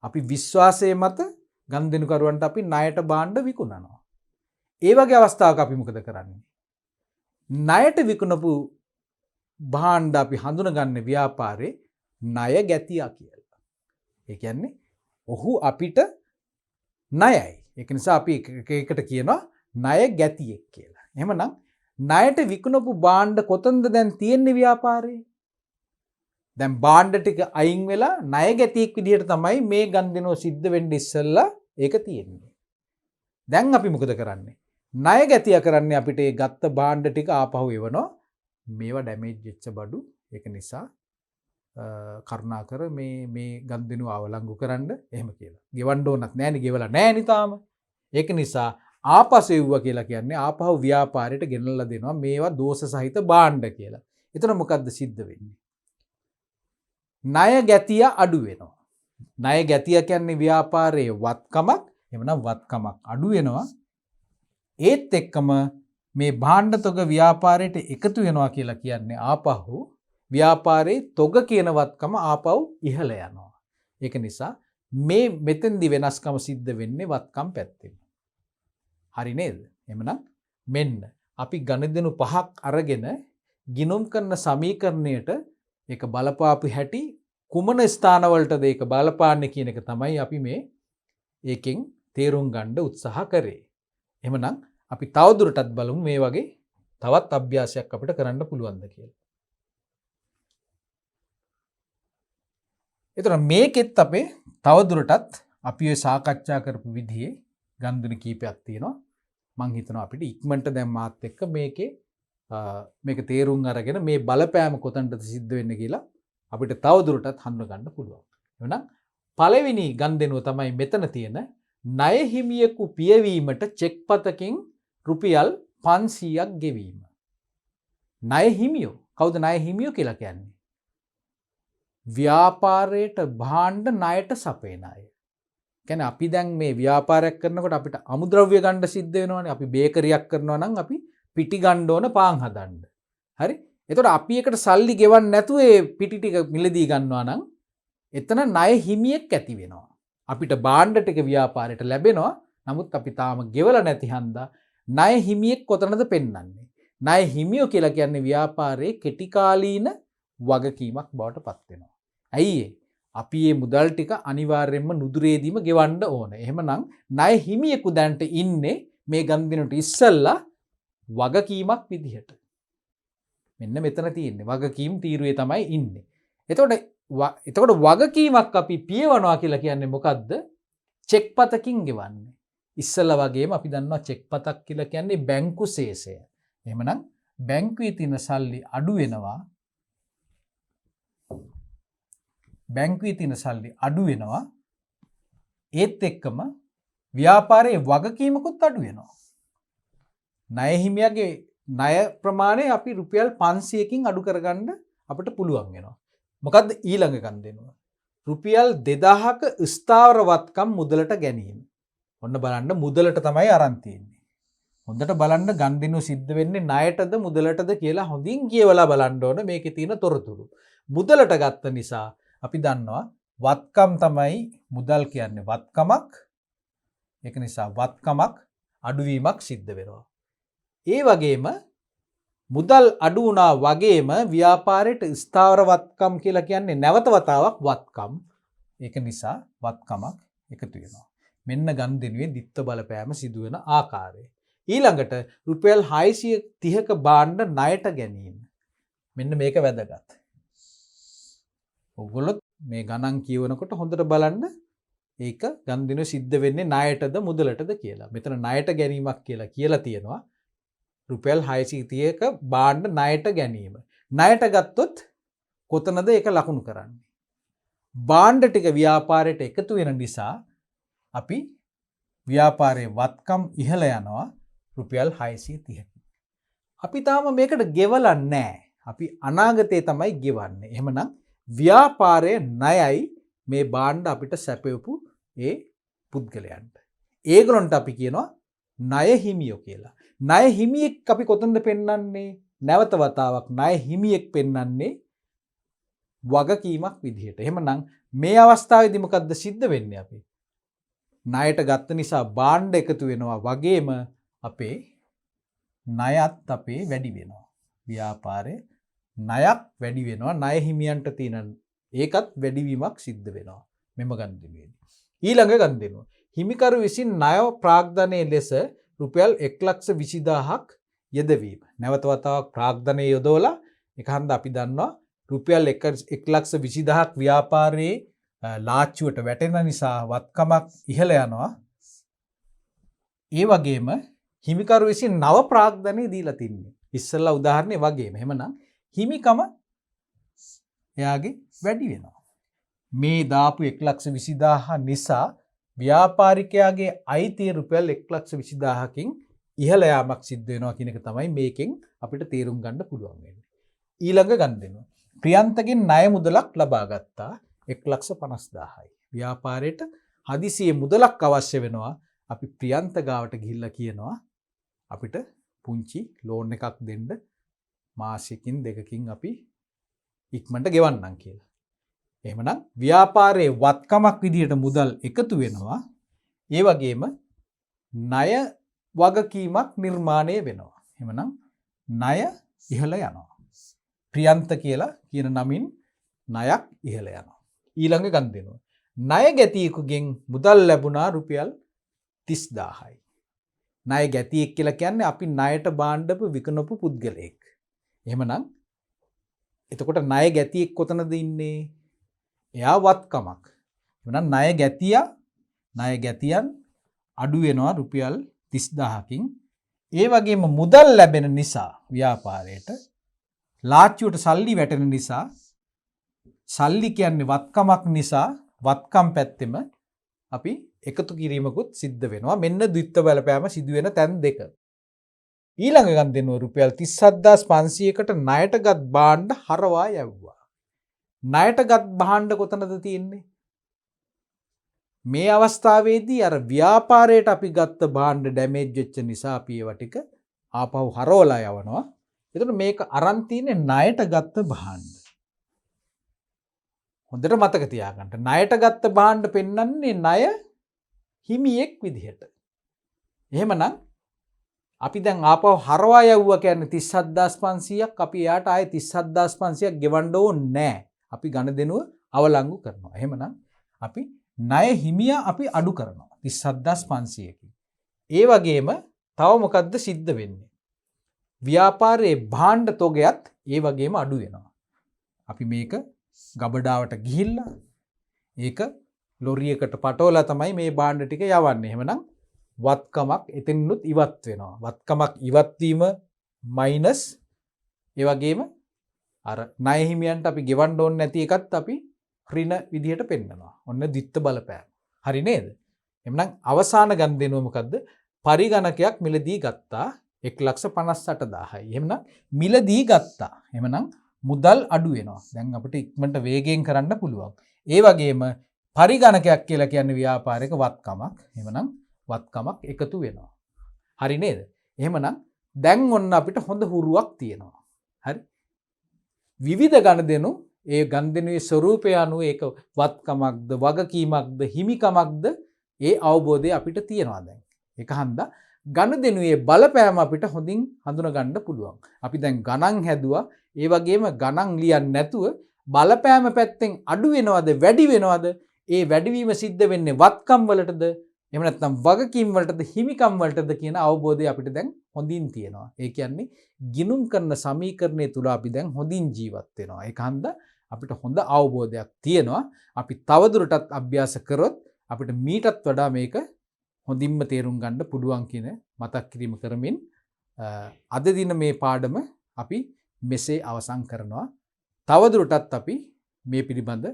Speaker 1: අපි විශ්වාසයේ මත ගනුදෙනුකරුවන්ට අපි ණයට භාණ්ඩ විකුණනවා. ඒ වගේ අවස්ථාවක අපි මොකද කරන්නේ? ණයට විකුණපු භාණ්ඩ අපි හඳුනගන්නේ ව්‍යාපාරේ ණය ගැතියා කියලා. ඒ කියන්නේ ඔහු අපිට ණයයි. ඒක නිසා අපි එකට කියනවා ණය ගැතියෙක් කියලා. එහෙමනම් ණයට විකුණපු භාණ්ඩ කොතනද දැන් තියෙන්නේ ව්‍යාපාරේ? දැන් භාණ්ඩ ටික අයින් වෙලා ණය ගැතියෙක් විදිහට තමයි මේ ගන්දිනෝ සිද්ධ වෙන්න ඉස්සෙල්ලා ඒක තියෙන්නේ. දැන් අපි මොකද කරන්නේ? ණය ගැතිය කරන්නේ අපිට ඒ ගත්ත භාණ්ඩ ටික ආපහු එවනවා. මේවා ඩැමේජ් වෙච්ච බඩු. ඒක නිසා කරුණාකර මේ ගන්දිනුව අවලංගු කරන්න එහෙම කියලා. ගෙවන්න ඕනත් නෑනේ, ගෙවලා නෑනේ තාම. ඒක නිසා ආපසු එව්වා කියලා කියන්නේ ආපහු ව්‍යාපාරයට ගෙනල්ලා දෙනවා මේවා දෝෂ සහිත භාණ්ඩ කියලා. එතන මොකද්ද සිද්ධ වෙන්නේ? ණය ගැතිය අඩු වෙනවා. ණය ගැතිය කියන්නේ ව්‍යාපාරයේ වත්කමක්. එහෙමනම් වත්කමක් අඩු වෙනවා. ඒත් එක්කම මේ භාණ්ඩ තොග ව්‍යාපාරයට එකතු වෙනවා කියලා කියන්නේ ආපහු ව්‍යාපාරයේ තොග කියන වත්කම ආපහු ඉහළ යනවා. ඒක නිසා මේ මෙතෙන්දි වෙනස්කම සිද්ධ වෙන්නේ වත්කම් පැත්තෙන්. හරි නේද? එහෙමනම් මෙන්න අපි ගණිතනු පහක් අරගෙන ගිණුම් කරන සමීකරණයට ඒක බලපාපු හැටි කුමන ස්ථානවලටද ඒක බලපාන්නේ කියන එක තමයි අපි මේ ඒකෙන් තේරුම් ගන්න උත්සාහ කරේ. එහෙමනම් අපි තවදුරටත් බලමු මේ වගේ තවත් අභ්‍යාසයක් අපිට කරන්න පුළුවන්ද කියලා. එතකොට මේකෙත් අපේ තවදුරටත් අපි ඔය සාකච්ඡා කරපු විදිහේ ගන්ධන කීපයක් තියෙනවා. මං හිතනවා අපිට ඉක්මනට දැන් මාත් එක්ක මේක තේරුම් අරගෙන මේ බලපෑම කොතනද සිද්ධ වෙන්නේ කියලා අපිට තවදුරටත් හඳුනා ගන්න පුළුවන්. එහෙනම් පළවෙනි ගන්ධනුව තමයි මෙතන තියෙන ණය හිමියෙකු පියවීමට චෙක් පතකින් රුපියල් 500ක් ගෙවීම. ණය හිමියෝ කවුද ණය හිමියෝ කියලා කියන්නේ? ව්‍යාපාරයට භාණ්ඩ ණයට සපයන අය. කියන්නේ අපි දැන් මේ ව්‍යාපාරයක් කරනකොට අපිට අමුද්‍රව්‍ය ගන්න සිද්ධ වෙනවනේ. අපි බේකරියක් කරනවා නම් අපි පිටි ගන්න ඕන පාන් හදන්න. හරි? එතකොට අපි එකට සල්ලි ගෙවන්න නැතුව ඒ පිටි ටික මිලදී ගන්නවා නම් එතන ණය හිමියෙක් ඇති වෙනවා. අපිට භාණ්ඩ ටික ව්‍යාපාරයට ලැබෙනවා. නමුත් අපි තාම ගෙවලා නැති හන්දා ණය හිමියෙක් කොතනද පෙන්වන්නේ? ණය හිමියෝ කියලා කියන්නේ ව්‍යාපාරයේ කෙටි කාලීන වගකීමක් බවට පත් වෙනවා. ඇයි අපි මේ මුදල් ටික අනිවාර්යයෙන්ම නුදුරේදීම ගෙවන්න ඕන. එහෙමනම් ණය හිමියෙකු දැන්ට ඉන්නේ මේ ගන්දිනට ඉස්සල්ලා වගකීමක් විදිහට. මෙන්න මෙතන තියෙන්නේ වගකීම් තීරුවේ තමයි ඉන්නේ. එතකොට වගකීමක් අපි පියවනවා කියලා කියන්නේ මොකද්ද? චෙක් පතකින් ගෙවන්නේ. ඉස්සල්ලා වගේම අපි දන්නවා චෙක් පතක් කියලා කියන්නේ බැංකු ශේෂය. එහෙමනම් බැංකුවේ තියෙන සල්ලි අඩු වෙනවා. බැංකුවේ තියෙන සල්ලි අඩු වෙනවා. ඒත් එක්කම ව්‍යාපාරයේ වගකීමකුත් අඩු වෙනවා. ණය හිමියාගේ ණය ප්‍රමාණය අපි රුපියල් 500කින් අඩු කරගන්න අපිට පුළුවන් වෙනවා. මොකද්ද ඊළඟ ගන්දෙනුව? රුපියල් 2000ක ස්ථාවර වත්කම් මුදලට ගැනීම. ඔන්න බලන්න මුදලට තමයි අරන් තියෙන්නේ. හොඳට බලන්න ගන්දෙනුව සිද්ධ වෙන්නේ ණයටද මුදලටද කියලා හොඳින් කියවලා බලන්න ඕන මේකේ තියෙන තොරතුරු. මුදලට ගත්ත නිසා අපි දන්නවා වත්කම් තමයි මුදල් කියන්නේ වත්කමක්. ඒක නිසා වත්කමක් අඩුවීමක් සිද්ධ වෙනවා. ඒ වගේම මුදල් අඩු වුණා වගේම ව්‍යාපාරයට ස්ථාවර වත්කම් කියලා කියන්නේ නැවත වතාවක් වත්කම්. ඒක නිසා වත්කමක් එකතු වෙනවා. මෙන්න ගන්දිනුවේ දිත්ත බලපෑම සිදු වෙන ආකාරය. ඊළඟට රුපියල් 630ක භාණ්ඩ ණයට ගැනීම. මෙන්න මේක වැදගත්. ඔයගොල්ලෝ මේ ගණන් කියවනකොට හොඳට බලන්න ඒක ගන්දිනුවේ සිද්ධ වෙන්නේ ණයටද මුදලටද කියලා. මෙතන ණයට ගැනීමක් කියලා තියෙනවා. රුපියල් 630ක භාණ්ඩ ණයට ගැනීම. ණයට ගත්තොත් කොතනද ඒක ලකුණු කරන්නේ? භාණ්ඩ ටික ව්‍යාපාරයට එකතු වෙන නිසා අපි ව්‍යාපාරයේ වත්කම් ඉහළ යනවා රුපියල් 630ක. අපි තාම මේකට ගෙවලා නැහැ. අපි අනාගතේ තමයි ගෙවන්නේ. එහෙමනම් ව්‍යාපාරයේ ණයයි මේ භාණ්ඩ අපිට සැපයපු ඒ පුද්ගලයන්ට. ඒගොල්ලන්ට අපි කියනවා ණය හිමියෝ කියලා. ණය හිමියෙක් අපි කොතනද පෙන්වන්නේ? නැවත වතාවක් ණය හිමියෙක් පෙන්වන්නේ වගකීමක් විදිහට. එහෙමනම් මේ අවස්ථාවේදී මොකද්ද සිද්ධ වෙන්නේ අපි? ණයට ගත්ත නිසා භාණ්ඩ එකතු වෙනවා වගේම අපේ ණයත් අපේ වැඩි වෙනවා. ව්‍යාපාරයේ ණයක් වැඩි වෙනවා. ණය හිමියන්ට තියෙන ඒකත් වැඩිවීමක් සිද්ධ වෙනවා මෙම ගන්දිනුවේදී. ඊළඟ ගන්දිනුව හිමිකරු විසින් ණය ප්‍රාග්ධනයේ ලෙස රුපියල් 1,20,000ක් යෙදවීම. නැවත වතාවක් ප්‍රාග්ධනය යොදවලා එකහන්ද අපි දන්නවා රුපියල් 1,20,000ක් ව්‍යාපාරයේ ලාච්චුවට වැටෙන නිසා වත්කමක් ඉහළ යනවා. ඒ වගේම හිමිකරු විසින් නව ප්‍රාග්ධනය දීලා තින්නේ. ඉස්සෙල්ලා උදාහරණේ වගේම. එහෙමනම් හිමිකම එයාගේ වැඩි වෙනවා. මේ දාපු 1,20,000 නිසා ව්‍යාපාරිකයාගේ අයිතිය රුපියල් 1,20,000කින් ඉහළ යාමක් සිද්ධ වෙනවා කියන එක තමයි මේකෙන් අපිට තේරුම් ගන්න පුළුවන් වෙන්නේ. ඊළඟ ගන්දිනුව ප්‍රියන්තගෙන් ණය මුදලක් ලබා ගත්තා 1,50,000යි. ව්‍යාපාරයට හදිසියේ මුදලක් අවශ්‍ය වෙනවා. අපි ප්‍රියන්ත ගාවට ගිහිල්ලා කියනවා අපිට පුංචි ලෝන් එකක් දෙන්න මාසෙකින් දෙකකින් අපි ඉක්මනට ගෙවන්නම් කියලා. එහෙමනම් ව්‍යාපාරයේ වත්කමක් විදිහට මුදල් එකතු වෙනවා. ඒ වගේම ණය වගකීමක් නිර්මාණය වෙනවා. එහෙමනම් ණය ඉහළ යනවා. ප්‍රියන්ත කියලා කියන නමින් ණයක් ඉහළ යනවා. ඊළඟ ගනුදෙනුව. ණය ගැතියෙකුගෙන් මුදල් ලැබුණා රුපියල් 30000යි. ණය ගැතියෙක් කියලා කියන්නේ අපි ණයට භාණ්ඩ විකුණපු පුද්ගලයෙක්. එහෙමනම් එතකොට ණය ගැතියෙක් කොතනද ඉන්නේ? එයා වත්කමක්. එහෙනම් ණය ගැතියන් අඩු වෙනවා රුපියල් 30000කින්. ඒ වගේම මුදල් ලැබෙන නිසා ව්‍යාපාරයට ලාච්චුවට සල්ලි වැටෙන නිසා සල්ලි කියන්නේ වත්කමක් නිසා වත්කම් පැත්තෙම අපි එකතු කිරීමකුත් සිද්ධ වෙනවා. මෙන්න ද්විත්ව බලපෑම සිදුවෙන තැන් දෙක. ඊළඟ ගනුදෙනුව රුපියල් 37500කට ණයටගත් භාණ්ඩ හරවා යවුවා. ණයටගත් භාණ්ඩ කොතනද තියෙන්නේ? මේ අවස්ථාවේදී අර ව්‍යාපාරයට අපි ගත්ත භාණ්ඩ ඩැමේජ් වෙච්ච නිසා අපි ඒවා ටික ආපහු හරවලා යවනවා. එතකොට මේක අරන් තියෙන්නේ ණයට ගත්ත භාණ්ඩ. හොඳට මතක තියාගන්න. ණයට ගත්ත භාණ්ඩ පෙන්වන්නේ ණය හිමියෙක් විදිහට. එහෙමනම් අපි දැන් ආපහු හරවා යවුවා කියන්නේ 37500ක්. අපි එයාට ආයේ 37500ක් ගෙවන්න ඕනේ නැහැ. අපි ගනුදෙනුව අවලංගු කරනවා. එහෙමනම් අපි ණය හිමිය අපි අඩු කරනවා 37500කින්. ඒ වගේම තව මොකද්ද සිද්ධ වෙන්නේ? ව්‍යාපාරයේ භාණ්ඩ තොගයත් ඒ වගේම අඩු වෙනවා. අපි මේක ගබඩාවට ගිහිල්ලා ඒක ලොරියකට පටවලා තමයි මේ භාණ්ඩ ටික යවන්නේ. එහෙමනම් වත්කමක් එතනිනුත් ඉවත් වෙනවා. වත්කමක් ඉවත් වීම මයිනස් ඒ වගේම අර ණය හිමියන්ට අපි ගෙවන්න ඕනේ නැති එකත් අපි ඍණ විදිහට පෙන්නනවා. ඔන්න ද්විත්ව බලපෑම. හරි නේද? එහෙනම් අවසාන ගනුදෙනුව මොකද්ද? පරිගණකයක් මිලදී ගත්තා 158000යි. එහෙනම් මිලදී ගත්තා. එහෙනම් මුදල් අඩු වෙනවා. දැන් අපිට ඉක්මනට වේගයෙන් කරන්න පුළුවන්. ඒ වගේම පරිගණකයක් කියලා කියන්නේ ව්‍යාපාරික වත්කමක්. එහෙනම් වත්කමක් එකතු වෙනවා. හරි නේද? එහෙමනම් දැන් ඔන්න අපිට හොඳ හුරුවක් තියෙනවා. හරි? විවිධ ගනුදෙනු ඒ ගනුදෙනුවේ ස්වરૂපය අනුව ඒක වත්කමක්ද වගකීමක්ද හිමිකමක්ද ඒ අවබෝධය අපිට තියෙනවා දැන්. ඒක හන්දා ගනුදෙනුවේ බලපෑම අපිට හොඳින් හඳුනා ගන්න පුළුවන්. අපි දැන් ගණන් හැදුවා. ඒ වගේම ගණන් ලියන්නේ නැතුව බලපෑම පැත්තෙන් අඩු වෙනවද වැඩි වෙනවද? ඒ වැඩිවීම සිද්ධ වෙන්නේ වත්කම් වලටද? එහෙම නැත්නම් වගකීම් වලටද හිමිකම් වලටද කියන අවබෝධය අපිට දැන් හොඳින් තියෙනවා. ඒ කියන්නේ ගිණුම් කරන සමීකරණය තුල අපි දැන් හොඳින් ජීවත් වෙනවා. ඒක හන්දා අපිට හොඳ අවබෝධයක් තියෙනවා. අපි තවදුරටත් අභ්‍යාස කරොත් අපිට මීටත් වඩා මේක හොඳින්ම තේරුම් ගන්න පුළුවන් කියන මතක් කිරීම කරමින් අද දින මේ පාඩම අපි මෙසේ අවසන් කරනවා. තවදුරටත් අපි මේ පිළිබඳ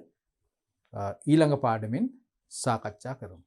Speaker 1: ඊළඟ පාඩමෙන් සාකච්ඡා කරමු.